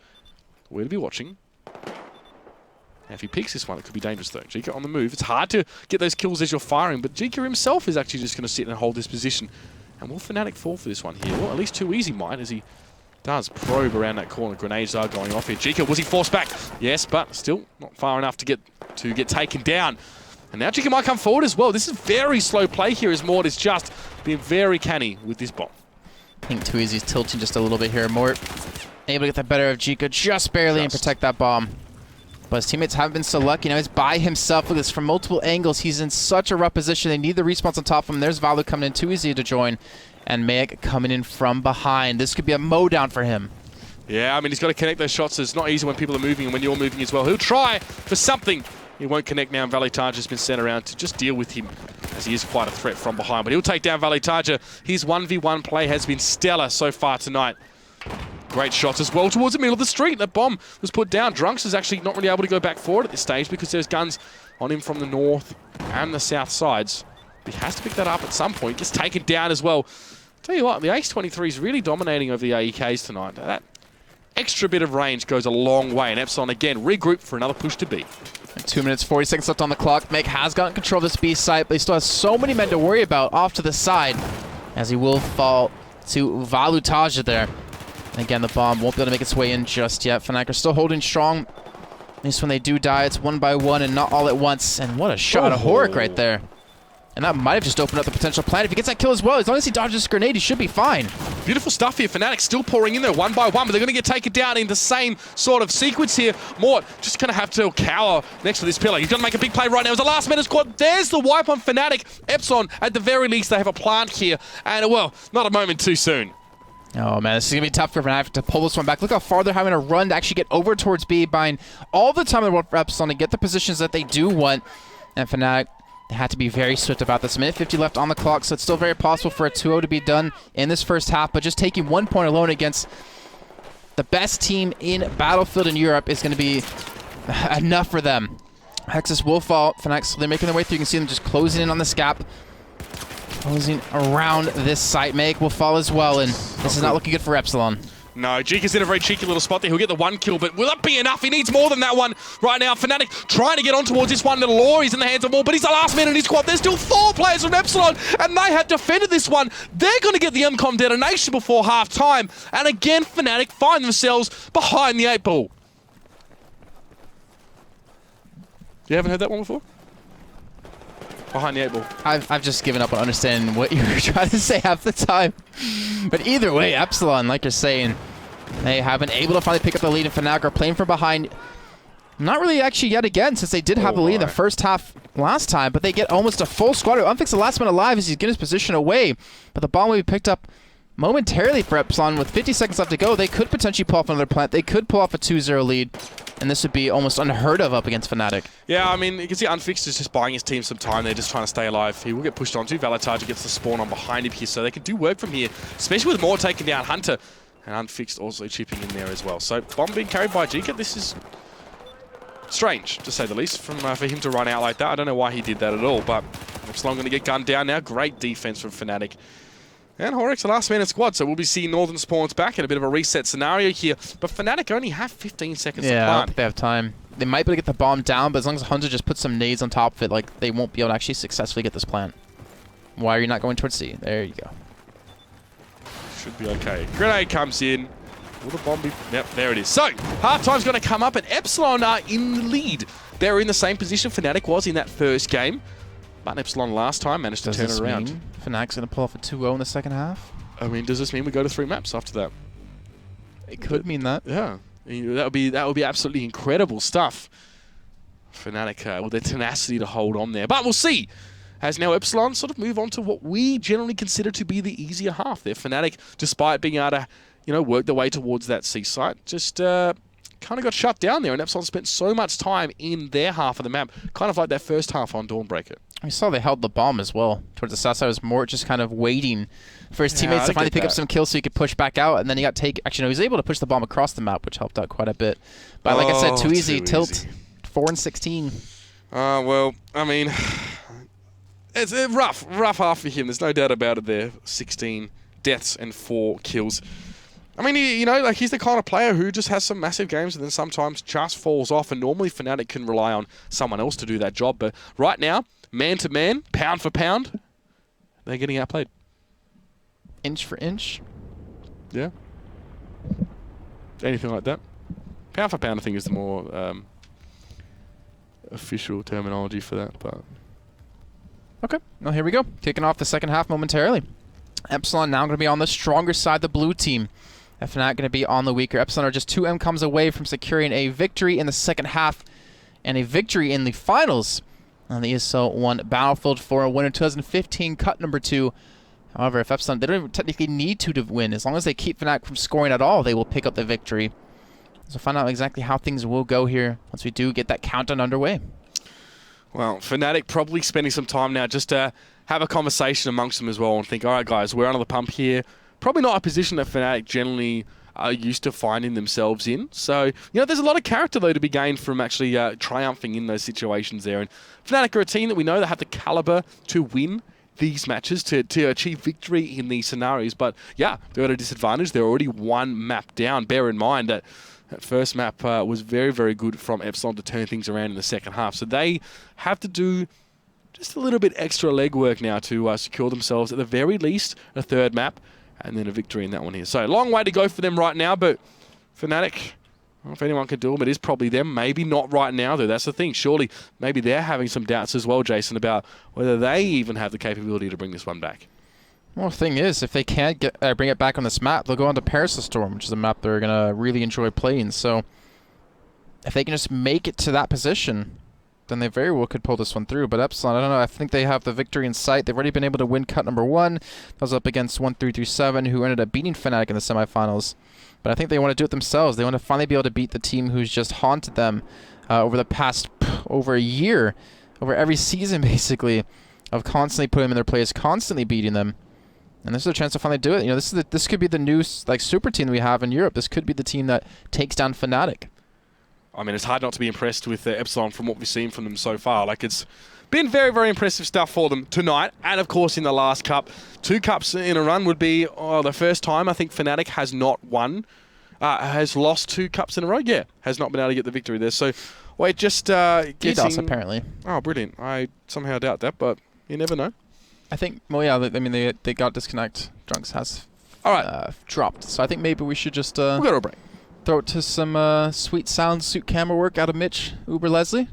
[SPEAKER 1] where to be watching. Now, if he picks this one, it could be dangerous, though. Jika on the move. It's hard to get those kills as you're firing, but Jika himself is actually just going to sit and hold this position. And will Fnatic fall for this one here? Well, at least Too Easy might, as he does probe around that corner. Grenades are going off here. Jika, was he forced back? Yes, but still not far enough to get taken down. And now Jika might come forward as well. This is very slow play here as Mort is just being very canny with this bomb.
[SPEAKER 2] I think Too Easy's tilting just a little bit here. Mort able to get the better of Jika just barely and protect that bomb. But his teammates haven't been so lucky. Now he's by himself. Look at this from multiple angles. He's in such a rough position. They need the respawns on top of him. There's Valu coming in. Too Easy to join. And Meg coming in from behind. This could be a mowdown for him. Yeah,
[SPEAKER 1] I mean, he's got to connect those shots. It's not easy when people are moving and when you're moving as well. He'll try for something. He won't connect now, and Valitaja has been sent around to just deal with him, as he is quite a threat from behind. But he'll take down Valitaja. His 1v1 play has been stellar so far tonight. Great shots as well towards the middle of the street. That bomb was put down. Drunks is actually not really able to go back forward at this stage because there's guns on him from the north and the south sides. But he has to pick that up at some point. Gets taken down as well. Tell you what, the Ace-23 is really dominating over the AEKs tonight. That extra bit of range goes a long way. And Epsilon, again, regroup for another push to B.
[SPEAKER 2] 2 minutes, 40 seconds left on the clock. Meg has gotten control of this B site, but he still has so many men to worry about off to the side, as he will fall to Valutaja there. And again, the bomb won't be able to make its way in just yet. Fnatic are still holding strong. At least when they do die, it's one by one and not all at once. And what a shot of Horik right there. And that might have just opened up the potential plan. If he gets that kill as well, as long as he dodges this grenade, he should be fine.
[SPEAKER 1] Beautiful stuff here. Fnatic still pouring in there one by one, but they're going to get taken down in the same sort of sequence here. Mort just going to have to cower next to this pillar. He's going to make a big play right now. It's the last minute squad. There's the wipe on Fnatic. Epsilon, at the very least, they have a plant here. And, well, not a moment too soon.
[SPEAKER 2] Oh, man, this is going to be tough for Fnatic to pull this one back. Look how far they're having to run to actually get over towards B, buying all the time in the world for Epsilon to get the positions that they do want. And Fnatic, they had to be very swift about this. A minute 50 left on the clock, so it's still very possible for a 2-0 to be done in this first half. But just taking 1 point alone against the best team in Battlefield in Europe is going to be enough for them. Hexus will fall. Fnatic, they're making their way through. You can see them just closing in on the scap. Closing around this site. Meg will fall as well, and this is not looking good for Epsilon.
[SPEAKER 1] No, Jika's in a very cheeky little spot there. He'll get the 1 kill, but will that be enough? He needs more than that one right now. Fnatic trying to get on towards this one. The lure is in the hands of Mort, but he's the last man in his squad. There's still 4 players from Epsilon, and they had defended this one. They're going to get the MCOM detonation before half-time. And again, Fnatic find themselves behind the 8 ball. You haven't heard that one before? Behind the 8 ball.
[SPEAKER 2] I've just given up on understanding what you were trying to say half the time. But either way, Epsilon, like you're saying, they have been able to finally pick up the lead, and Fnatic are playing from behind. Not really actually yet again, since they did have a lead in the first half last time, but they get almost a full squad. Unfix the last man alive as he's getting his position away. But the bomb will be picked up momentarily for Epsilon. With 50 seconds left to go, they could potentially pull off another plant. They could pull off a 2-0 lead. And this would be almost unheard of up against Fnatic.
[SPEAKER 1] Yeah, I mean, you can see Unfixed is just buying his team some time. They're just trying to stay alive. He will get pushed onto. Valitaja gets the spawn on behind him here, so they can do work from here, especially with Mort taking down Hunter. And Unfixed also chipping in there as well. So, bomb being carried by Jika. This is strange, to say the least, for him to run out like that. I don't know why he did that at all, but Epsilon going to get gunned down now. Great defense from Fnatic. And Horik's the last man in squad, so we'll be seeing Northern spawns back in a bit of a reset scenario here. But Fnatic only have 15 seconds to plant.
[SPEAKER 2] Yeah, I don't think they have time. They might be able to get the bomb down, but as long as Hunter just puts some nades on top of it, like, they won't be able to actually successfully get this plant. Why are you not going towards C? There you go.
[SPEAKER 1] Should be okay. Grenade comes in. Will the bomb be... Yep, there it is. So, halftime's going to come up, and Epsilon are in the lead. They're in the same position Fnatic was in that first game. But Epsilon last time managed to turn it around.
[SPEAKER 2] Mean Fnac's going to pull off a 2-0 in the second half?
[SPEAKER 1] I mean, does this mean we go to 3 maps after that?
[SPEAKER 2] It could mean that.
[SPEAKER 1] Yeah. You know, that would be absolutely incredible stuff. Fnatic with their tenacity to hold on there. But we'll see. As now Epsilon sort of move on to what we generally consider to be the easier half there. Fnatic, despite being able to, you know, work their way towards that C site, just kind of got shut down there. And Epsilon spent so much time in their half of the map, kind of like their first half on Dawnbreaker.
[SPEAKER 2] We saw they held the bomb as well towards the south side. It was more just kind of waiting for his teammates to finally pick up some kills so he could push back out. And then he got actually, no, he was able to push the bomb across the map, which helped out quite a bit. But like I said, too easy. Tilt 4 and 16.
[SPEAKER 1] Well, I mean, it's a rough half for him. There's no doubt about it there. 16 deaths and 4 kills. I mean, you know, like he's the kind of player who just has some massive games and then sometimes just falls off. And normally Fnatic can rely on someone else to do that job. But right now, man to man, pound for pound, they're getting outplayed.
[SPEAKER 2] Inch for inch?
[SPEAKER 1] Yeah. Anything like that. Pound for pound, I think, is the more official terminology for that. But
[SPEAKER 2] okay, well, here we go. Kicking off the second half momentarily. Epsilon now going to be on the stronger side, the blue team. Fnatic going to be on the weaker. Epsilon are just 2 MCOMs away from securing a victory in the second half and a victory in the finals on the ESL One Battlefield for a winner 2015 cut number 2. However, if Epsilon, they don't even technically need to win. As long as they keep Fnatic from scoring at all, they will pick up the victory. So find out exactly how things will go here once we do get that countdown underway.
[SPEAKER 1] Well, Fnatic probably spending some time now just to have a conversation amongst them as well and think, all right, guys, we're under the pump here. Probably not a position that Fnatic generally are used to finding themselves in. So, you know, there's a lot of character, though, to be gained from actually triumphing in those situations there. And Fnatic are a team that we know that have the caliber to win these matches, to achieve victory in these scenarios. But, yeah, they're at a disadvantage. They're already 1 map down. Bear in mind that that first map was very, very good from Epsilon to turn things around in the second half. So they have to do just a little bit extra legwork now to secure themselves, at the very least, a 3rd map and then a victory in that one here. So long way to go for them right now, but Fnatic, well, if anyone can do them, it is probably them. Maybe not right now, though. That's the thing. Surely maybe they're having some doubts as well, Jason, about whether they even have the capability to bring this one back.
[SPEAKER 2] Well, the thing is, if they can't bring it back on this map, they'll go on to Epsilon Storm, which is a map they're going to really enjoy playing. So if they can just make it to that position, then they very well could pull this one through. But Epsilon, I don't know, I think they have the victory in sight. They've already been able to win cut number 1. That was up against 1337, who ended up beating Fnatic in the semifinals. But I think they want to do it themselves. They want to finally be able to beat the team who's just haunted them over the past, over a year, over every season, basically, of constantly putting them in their place, constantly beating them. And this is a chance to finally do it. You know, this could be the new super team that we have in Europe. This could be the team that takes down Fnatic.
[SPEAKER 1] I mean, it's hard not to be impressed with Epsilon from what we've seen from them so far. Like, it's been very, very impressive stuff for them tonight. And, of course, in the last cup. 2 cups in a run would be the first time I think Fnatic has not won. Has lost 2 cups in a row. Yeah, has not been able to get the victory there. So, well, it just
[SPEAKER 2] DDoS, apparently.
[SPEAKER 1] Oh, brilliant. I somehow doubt that, but you never know.
[SPEAKER 2] I think, well, yeah, I mean, they got disconnect. Drunks has dropped. So I think maybe we should just
[SPEAKER 1] we'll go to a break.
[SPEAKER 2] Throw it to some sweet sound suit camera work out of Mitch, Uber Leslie.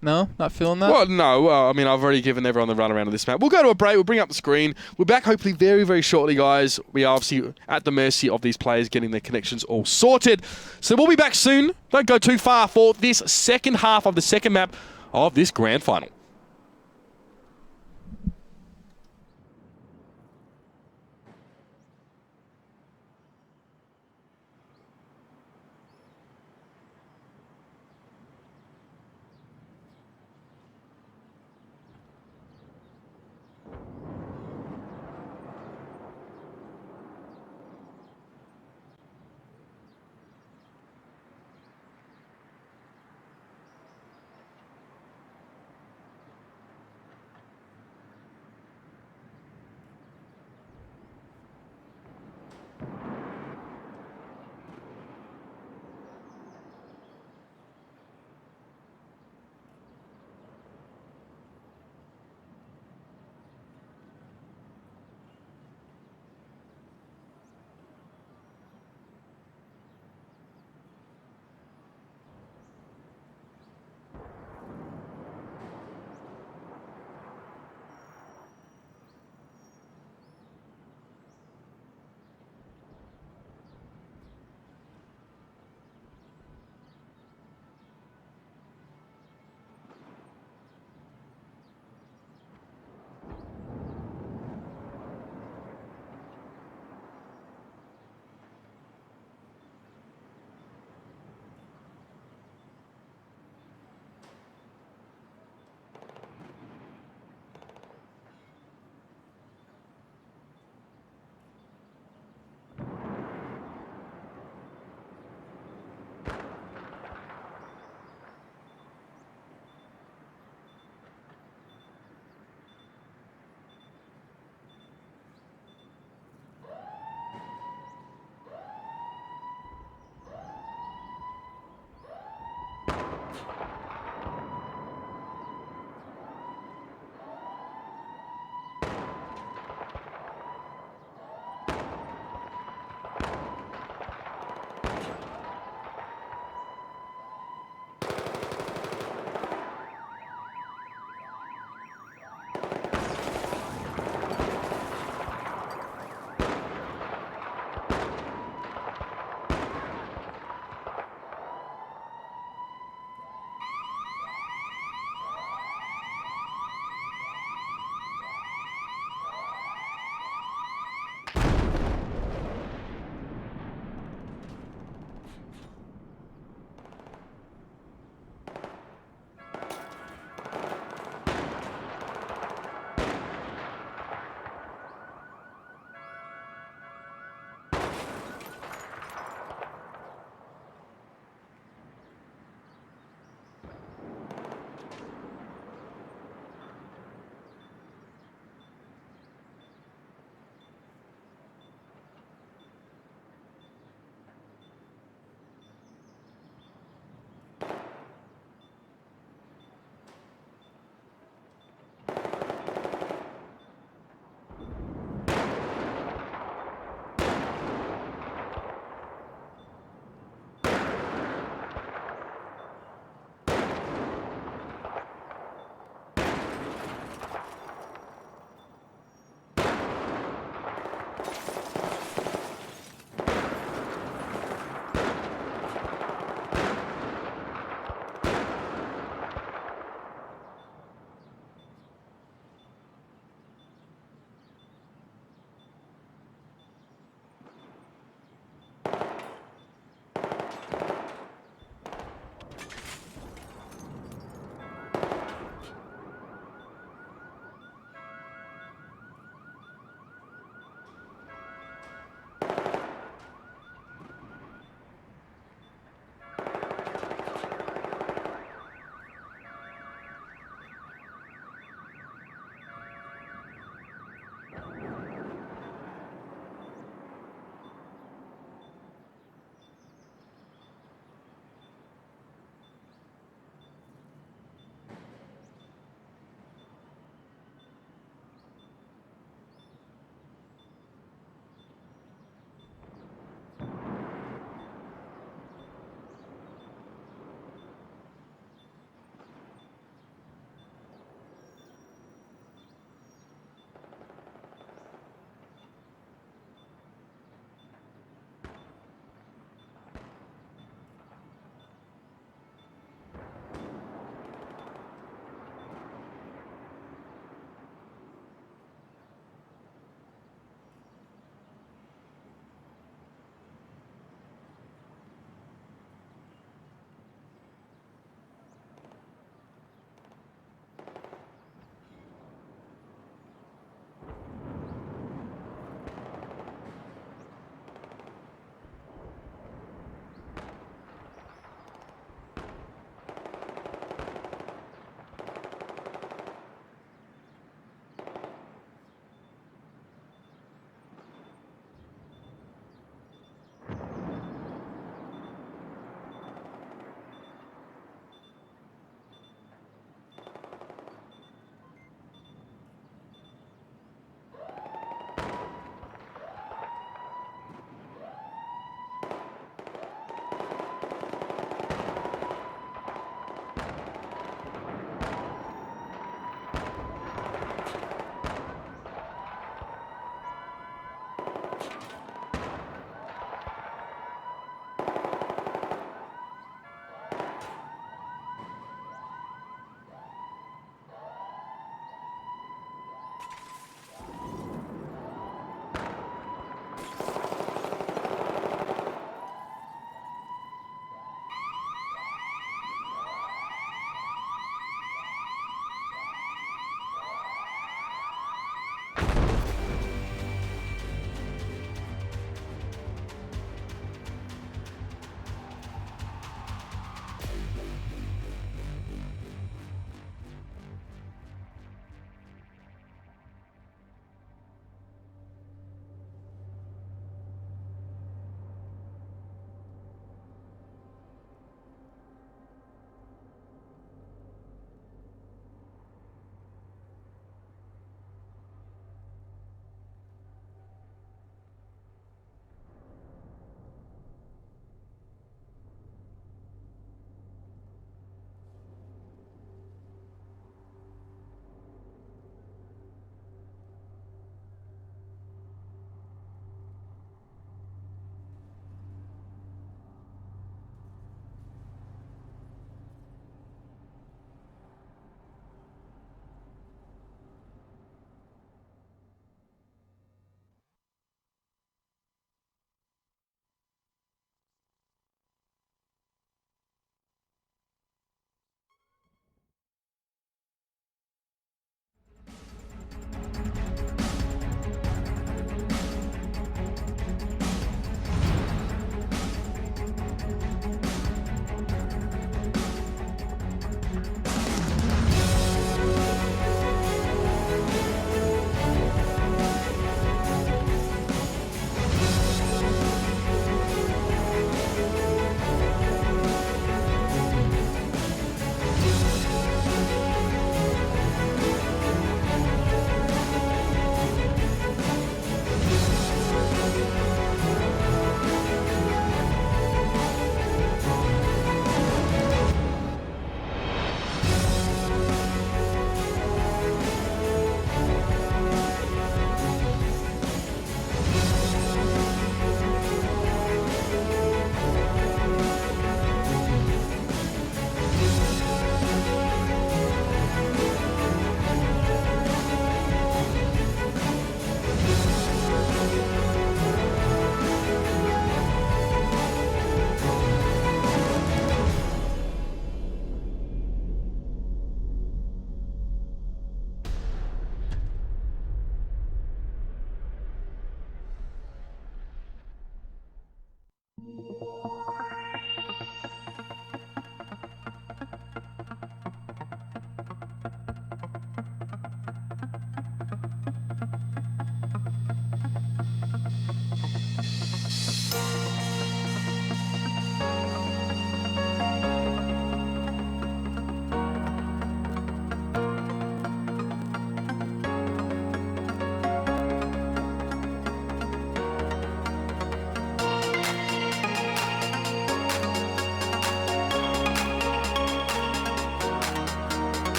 [SPEAKER 2] No? Not feeling that?
[SPEAKER 1] Well, no. I mean, I've already given everyone the runaround of this map. We'll go to a break. We'll bring up the screen. We're back hopefully very, very shortly, guys. We are obviously at the mercy of these players getting their connections all sorted. So we'll be back soon. Don't go too far for this second half of the second map of this grand final.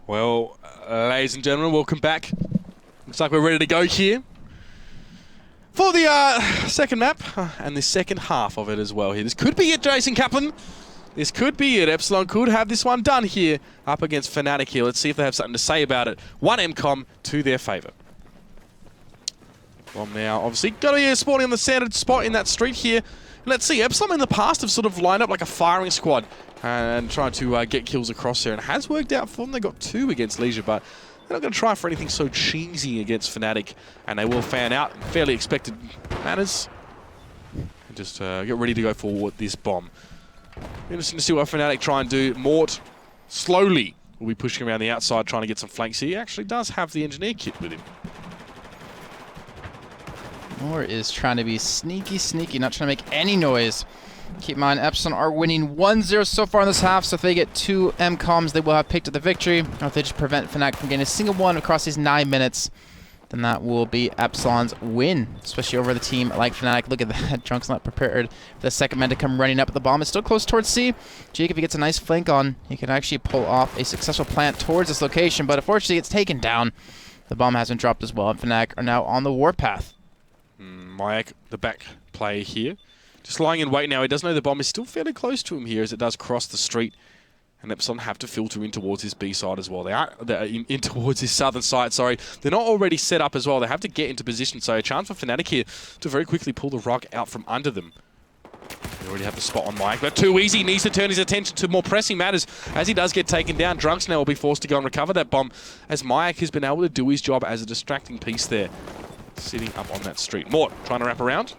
[SPEAKER 1] Well, ladies and gentlemen, welcome back. Looks like we're ready to go here for the second map and the second half of it as well here. This could be it, Jason Kaplan. This could be it. Epsilon could have this one done here up against Fnatic here. Let's see if they have something to say about it. 1 MCOM to their favour. Bomb now, obviously, got to be spawning on the standard spot in that street here. Let's see, Epsilon in the past have sort of lined up like a firing squad and tried to get kills across there, and it has worked out for them. They got 2 against Leisure, but they're not going to try for anything so cheesy against Fnatic, and they will fan out in fairly expected manners. And just get ready to go for this bomb. Interesting to see what Fnatic try and do. Mort slowly will be pushing around the outside trying to get some flanks here. He actually does have the engineer kit with him.
[SPEAKER 2] Mort is trying to be sneaky, not trying to make any noise. Keep in mind, Epsilon are winning 1-0 so far in this half, so if they get 2 MCOMs, they will have picked up the victory. Or if they just prevent Fnatic from getting a single one across these 9 minutes, then that will be Epsilon's win, especially over the team like Fnatic. Look at that, Drunk's not prepared for the second man to come running up at the bomb. It's still close towards C. Jake, if he gets a nice flank on, he can actually pull off a successful plant towards this location, but unfortunately it's taken down. The bomb hasn't dropped as well, and Fnatic are now on the warpath.
[SPEAKER 1] Mayak, the back player here, just lying in wait now. He does know the bomb is still fairly close to him here as it does cross the street. And Epsilon have to filter in towards his B side as well. They're in towards his southern side, sorry. They're not already set up as well. They have to get into position. So a chance for Fnatic here to very quickly pull the rug out from under them. They already have the spot on Mike, but too easy. He needs to turn his attention to more pressing matters as he does get taken down. Drunks now will be forced to go and recover that bomb as Mayak has been able to do his job as a distracting piece there. Sitting up on that street. Mort trying to wrap around.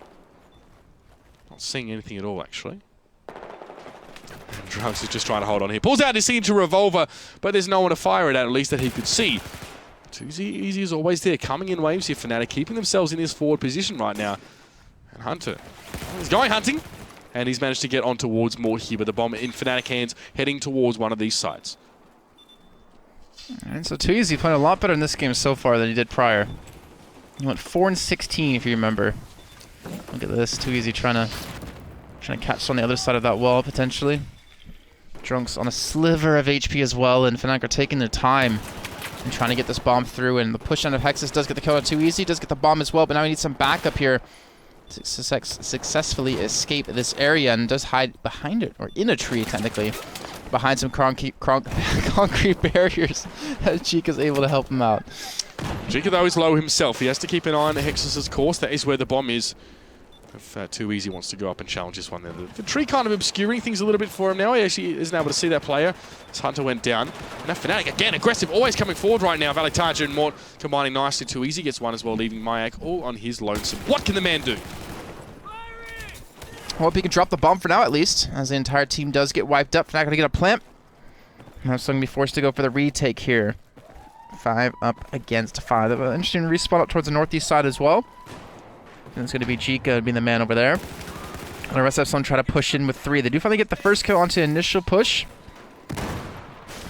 [SPEAKER 1] Not seeing anything at all, actually. And Drunks is just trying to hold on here. Pulls out his signature revolver, but there's no one to fire it at least that he could see. Too easy is always there. Coming in waves here, Fnatic, keeping themselves in this forward position right now. And Hunter, he's going hunting. And he's managed to get on towards Mort here, but the bomb in Fnatic hands, heading towards one of these sites.
[SPEAKER 2] And so Too Easy playing a lot better in this game so far than he did prior. He went 4-16 if you remember. Look at this, Too Easy trying to catch on the other side of that wall potentially. Drunk's on a sliver of HP as well, and Fnatic are taking their time and trying to get this bomb through. And the push down of Hexus does get the kill on Too Easy, does get the bomb as well, but now we need some backup here to successfully escape this area, and does hide behind it, or in a tree technically, behind some concrete barriers. Chica's able to help him out.
[SPEAKER 1] Chica, though, is low himself. He has to keep an eye on Hexus's course. That is where the bomb is. If Too Easy wants to go up and challenge this one there. The tree kind of obscuring things a little bit for him now. He actually isn't able to see that player. As Hunter went down. And now Fnatic, again, aggressive, always coming forward right now. Valitaja and Mort combining nicely. Too Easy gets one as well, leaving Mayak all on his lonesome. What can the man do?
[SPEAKER 2] Well, if he can drop the bomb for now, at least, as the entire team does get wiped up. Fnatic gonna get a plant. Now still gonna be forced to go for the retake here. 5 up against 5. An interesting respawn up towards the northeast side as well. And it's going to be Jika being the man over there. And the rest of Epsilon try to push in with 3. They do finally get the first kill onto the initial push.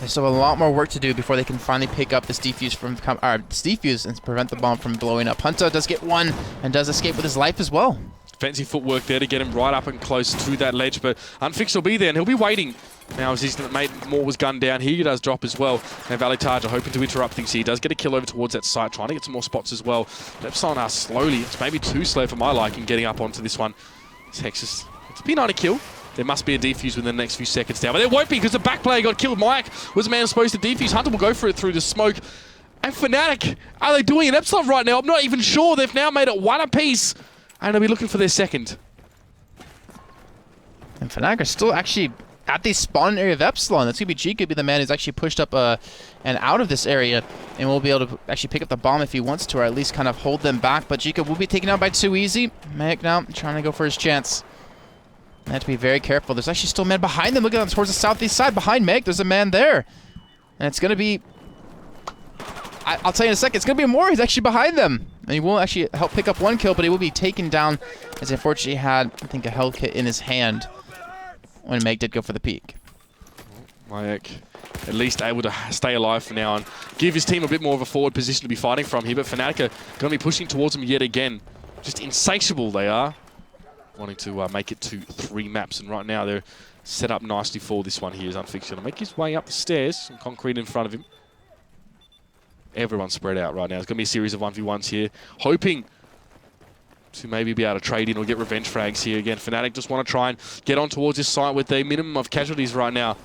[SPEAKER 2] They still have a lot more work to do before they can finally pick up this defuse and prevent the bomb from blowing up. Hunter does get one and does escape with his life as well.
[SPEAKER 1] Fancy footwork there to get him right up and close to that ledge, but Unfixed will be there and he'll be waiting. Now as his mate Moore was gunned down, he does drop as well. And Valitaja hoping to interrupt things here. He does get a kill over towards that site, trying to get some more spots as well. Epsilon are slowly, it's maybe too slow for my liking, getting up onto this one. Hexus, it's a P90 kill. There must be a defuse within the next few seconds now, but there won't be because the back player got killed. Mayak was the man supposed to defuse. Hunter will go for it through the smoke. And Fnatic, are they doing an Epsilon right now? I'm not even sure. They've now made it 1 apiece. And they'll be looking for their second.
[SPEAKER 2] And Fnatic are still actually at the spawn area of Epsilon. That's going to be Jika, be the man who's actually pushed up and out of this area, and will be able to actually pick up the bomb if he wants to, or at least kind of hold them back. But Jika will be taken out by Too Easy. Mayak now trying to go for his chance. They have to be very careful. There's actually still a man behind them. Look at them towards the southeast side. Behind Meg, there's a man there. And it's going to be... I'll tell you in a second. It's going to be more. He's actually behind them. And he will actually help pick up 1 kill, but he will be taken down as he unfortunately had, I think, a health kit in his hand when Meg did go for the peek.
[SPEAKER 1] Mayak at least able to stay alive for now and give his team a bit more of a forward position to be fighting from here, but Fnatic are going to be pushing towards him yet again. Just insatiable they are, wanting to make it to 3 maps, and right now they're set up nicely for this one here. Is Unfixed going to make his way up the stairs, some concrete in front of him. Everyone's spread out right now. It's going to be a series of 1v1s here. Hoping to maybe be able to trade in or get revenge frags here. Again, Fnatic just want to try and get on towards this site with a minimum of casualties right now.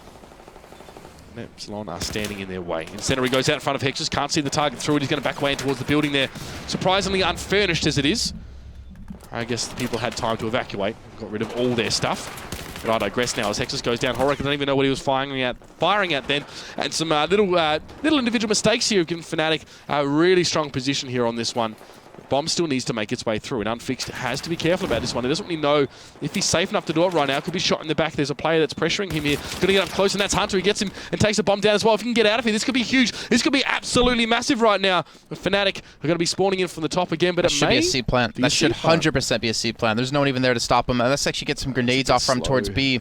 [SPEAKER 1] Epsilon are standing in their way. In center, he goes out in front of Hexus. Can't see the target through it. He's going to back away in towards the building there. Surprisingly unfurnished as it is. I guess the people had time to evacuate. Got rid of all their stuff. But I digress now as Hexus goes down. Horik, I don't even know what he was firing at then. And some little individual mistakes here have given Fnatic a really strong position here on this one. Bomb still needs to make its way through, and Unfixed has to be careful about this one. He doesn't really know if he's safe enough to do it right now. Could be shot in the back. There's a player that's pressuring him here. Going to get up close, and that's Hunter. He gets him and takes the bomb down as well. If he can get out of here, this could be huge. This could be absolutely massive right now. But Fnatic are going to be spawning in from the top again, but it
[SPEAKER 2] should be a C plant. That should 100% be a C plant. There's no one even there to stop him. Let's actually get some grenades off from towards B.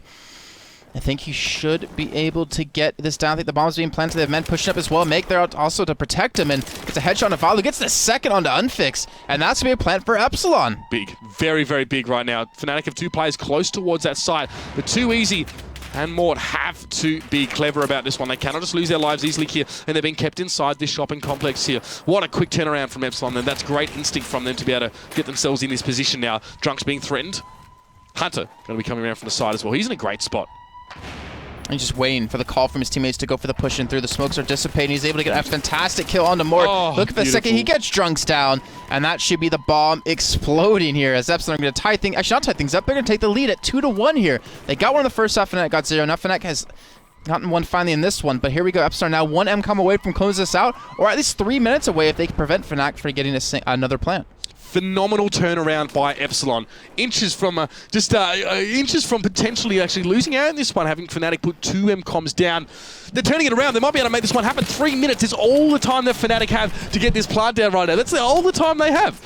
[SPEAKER 2] I think he should be able to get this down. I think the bomb's being planted. They have men pushing up as well. Make there out also to protect him, and gets a headshot on Valu. Gets the second onto Unfix, and that's going to be a plant for Epsilon.
[SPEAKER 1] Big. Very, very big right now. Fnatic have 2 players close towards that site, but Too Easy and Mort have to be clever about this one. They cannot just lose their lives easily here, and they're being kept inside this shopping complex here. What a quick turnaround from Epsilon, and that's great instinct from them to be able to get themselves in this position now. Drunk's being threatened. Hunter going to be coming around from the side as well. He's in a great spot.
[SPEAKER 2] And just waiting for the call from his teammates to go for the push in through. The smokes are dissipating. He's able to get a fantastic kill onto Mort.
[SPEAKER 1] Oh,
[SPEAKER 2] look at the second. He gets Drunks down, and that should be the bomb exploding here as Epsilon are going to tie things. Actually, not tie things up. They're going to take the lead at 2-1 here. They got one in the first half, Fnatic got 0. Now Fnatic has gotten one finally in this one, but here we go. Epsilon now 1 MCOM away from closing this out, or at least 3 minutes away if they can prevent Fnatic from getting another plant.
[SPEAKER 1] Phenomenal turnaround by Epsilon. Inches from potentially actually losing out in this one, having Fnatic put 2 MCOMs down. They're turning it around. They might be able to make this one happen. 3 minutes is all the time that Fnatic have to get this plant down right now. That's all the time they have.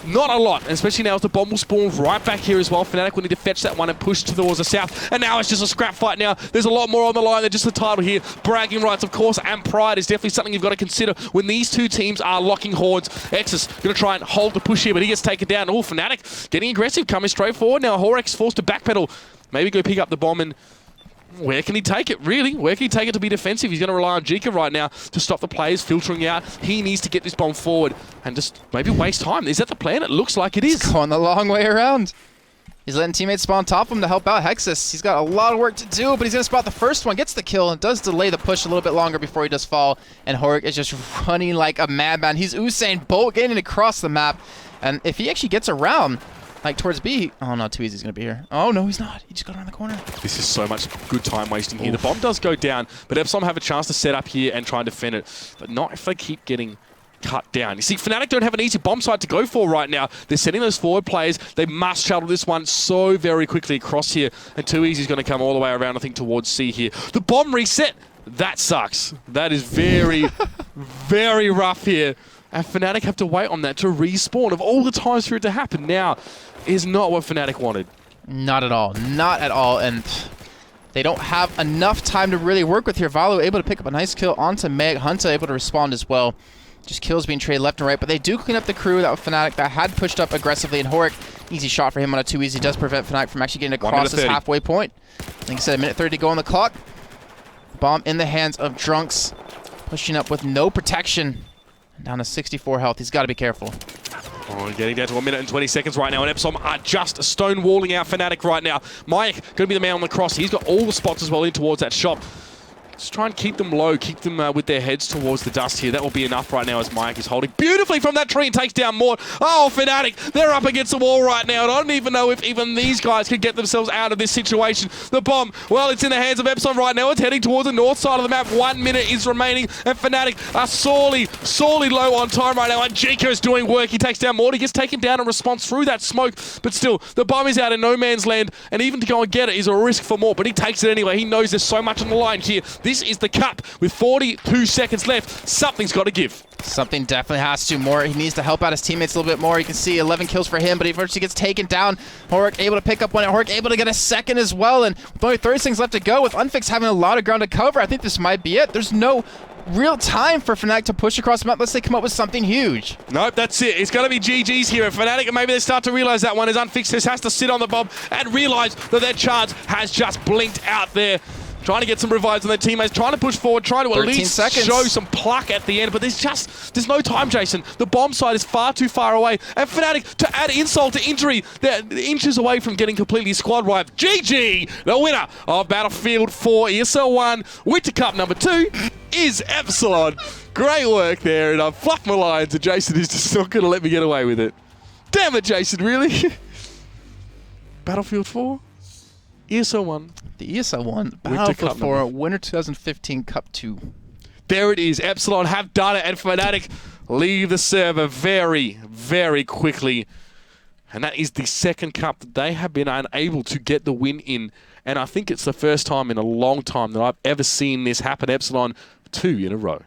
[SPEAKER 1] Not a lot, especially now as the bomb will spawn right back here as well. Fnatic will need to fetch that one and push towards the south. And now it's just a scrap fight now. There's a lot more on the line than just the title here. Bragging rights, of course, and pride is definitely something you've got to consider when these 2 teams are locking horns. Exus going to try and hold the push here, but he gets taken down. Oh, Fnatic getting aggressive, coming straight forward. Now Horek's forced to backpedal. Maybe go pick up the bomb, and where can he take it, really? Where can he take it to be defensive? He's going to rely on Jika right now to stop the players filtering out. He needs to get this bomb forward and just maybe waste time. Is that the plan? It looks like it is.
[SPEAKER 2] He's going the long way around. He's letting teammates spawn top of him to help out Hexus. He's got a lot of work to do, but he's going to spot the first one, gets the kill, and does delay the push a little bit longer before he does fall. And Horik is just running like a madman. He's Usain Bolt getting across the map. And if he actually gets around, like towards B. Oh no, Too Easy's gonna be here. Oh no, he's not. He just got around the corner. This
[SPEAKER 1] is so much good time wasting here. The bomb does go down, but Epsilon have a chance to set up here and try and defend it. But not if they keep getting cut down. You see, Fnatic don't have an easy bomb site to go for right now. They're sending those forward players. They must shuttle this one so very quickly across here. And Too Easy's gonna come all the way around, I think, towards C here. The bomb reset. That sucks. That is very, very rough here. And Fnatic have to wait on that to respawn. Of all the times for it to happen now, is not what Fnatic wanted.
[SPEAKER 2] Not at all. Not at all. And they don't have enough time to really work with here. Valu able to pick up a nice kill onto Meg. Hunter able to respond as well. Just kills being traded left and right. But they do clean up the crew that was Fnatic that had pushed up aggressively. And Horik, easy shot for him on a Too Easy. Does prevent Fnatic from actually getting across this halfway point. Like I said, 1:30 to go on the clock. Bomb in the hands of Drunks. Pushing up with no protection. Down to 64 health. He's got to be careful.
[SPEAKER 1] Oh, getting down to 1 minute and 20 seconds right now, and Epsilon are just stonewalling out Fnatic right now. Mike going to be the man on the cross. He's got all the spots as well in towards that shop. Just try and keep them low, keep them with their heads towards the dust here. That will be enough right now as Mike is holding beautifully from that tree and takes down Mort. Oh, Fnatic, they're up against the wall right now, and I don't even know if even these guys can get themselves out of this situation. The bomb, well, it's in the hands of Epsilon right now. It's heading towards the north side of the map. 1 minute is remaining, and Fnatic are sorely low on time right now, and Jika is doing work. He takes down Mort. He gets taken down in response through that smoke, but still, the bomb is out in no man's land, and even to go and get it is a risk for Mort, but he takes it anyway. He knows there's so much on the line here. This is the cup with 42 seconds left. Something's got to give.
[SPEAKER 2] Something definitely has to. More. He needs to help out his teammates a little bit more. You can see 11 kills for him, but he eventually gets taken down. Horik able to pick up one. Horik able to get a second as well, and with only 30 seconds left to go, with Unfix having a lot of ground to cover, I think this might be it. There's no real time for Fnatic to push across the map unless they come up with something huge.
[SPEAKER 1] Nope, that's it. It's going to be GG's here. And Fnatic, and maybe they start to realize that one is Unfixed. Has to sit on the bomb and realize that their chance has just blinked out there. trying to get some revives on their teammates, trying to push forward, trying to at
[SPEAKER 2] 13
[SPEAKER 1] least
[SPEAKER 2] seconds.
[SPEAKER 1] show some pluck at the end, but there's no time, Jason. The bomb side is far too far away, and Fnatic, to add insult to injury, they're inches away from getting completely squad wiped. GG! The winner of Battlefield 4 ESL One Winter Cup number 2 is Epsilon. Great work there, and I've fluffed my lines, and Jason is just not going to let me get away with it. Damn it, Jason, really? Battlefield 4, ESL One.
[SPEAKER 2] The ESL One, Battlefield 4, Winter 2015 Cup 2.
[SPEAKER 1] There it is. Epsilon have done it, and Fnatic leave the server very, very quickly. And that is the second cup that they have been unable to get the win in. And I think it's the first time in a long time that I've ever seen this happen. Epsilon 2 in a row.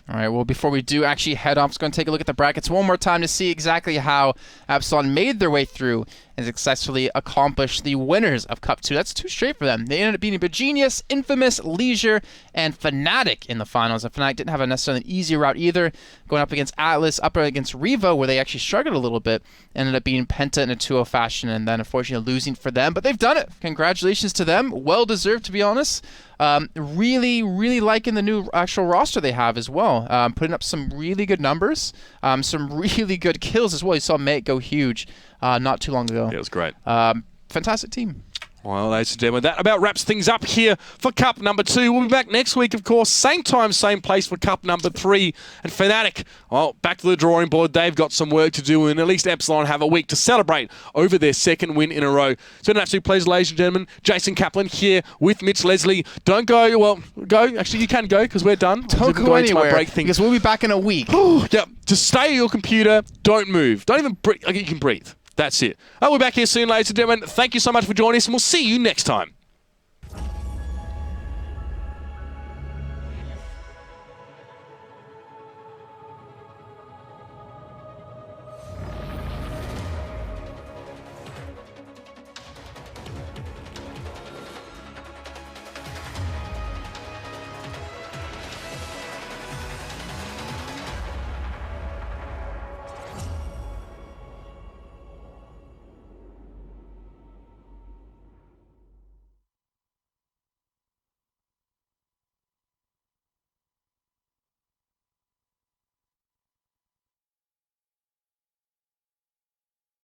[SPEAKER 2] All right, well, before we do actually head off, I'm just going to take a look at the brackets one more time to see exactly how Epsilon made their way through and successfully accomplished the winners of Cup 2. That's 2 straight for them. They ended up beating Genius, Infamous, Leisure, and Fnatic in the finals. And Fnatic didn't have a necessarily an easy route either, going up against Atlas, up against Revo, where they actually struggled a little bit, ended up beating Penta in a 2-0 fashion, and then unfortunately losing for them. But they've done it. Congratulations to them. Well-deserved, to be honest. Really, really liking the new actual roster they have as well. Putting up some really good numbers, some really good kills as well. You saw Mate go huge not too long ago.
[SPEAKER 1] Yeah, it was great.
[SPEAKER 2] Fantastic team.
[SPEAKER 1] Well, ladies and gentlemen, that about wraps things up here for Cup number 2. We'll be back next week, of course, same time, same place for Cup number 3. And Fnatic, well, back to the drawing board. They've got some work to do, and at least Epsilon have a week to celebrate over their second win in a row. So an absolute pleasure, ladies and gentlemen. Jason Kaplan here with Mitch Leslie. Don't go. Well, go. Actually, you can go because we're done.
[SPEAKER 2] Don't go anywhere because we'll be back in a week.
[SPEAKER 1] Yep. Just stay at your computer. Don't move. Don't even breathe. Okay, you can breathe. That's it. We're back here soon, ladies and gentlemen. Thank you so much for joining us, and we'll see you next time.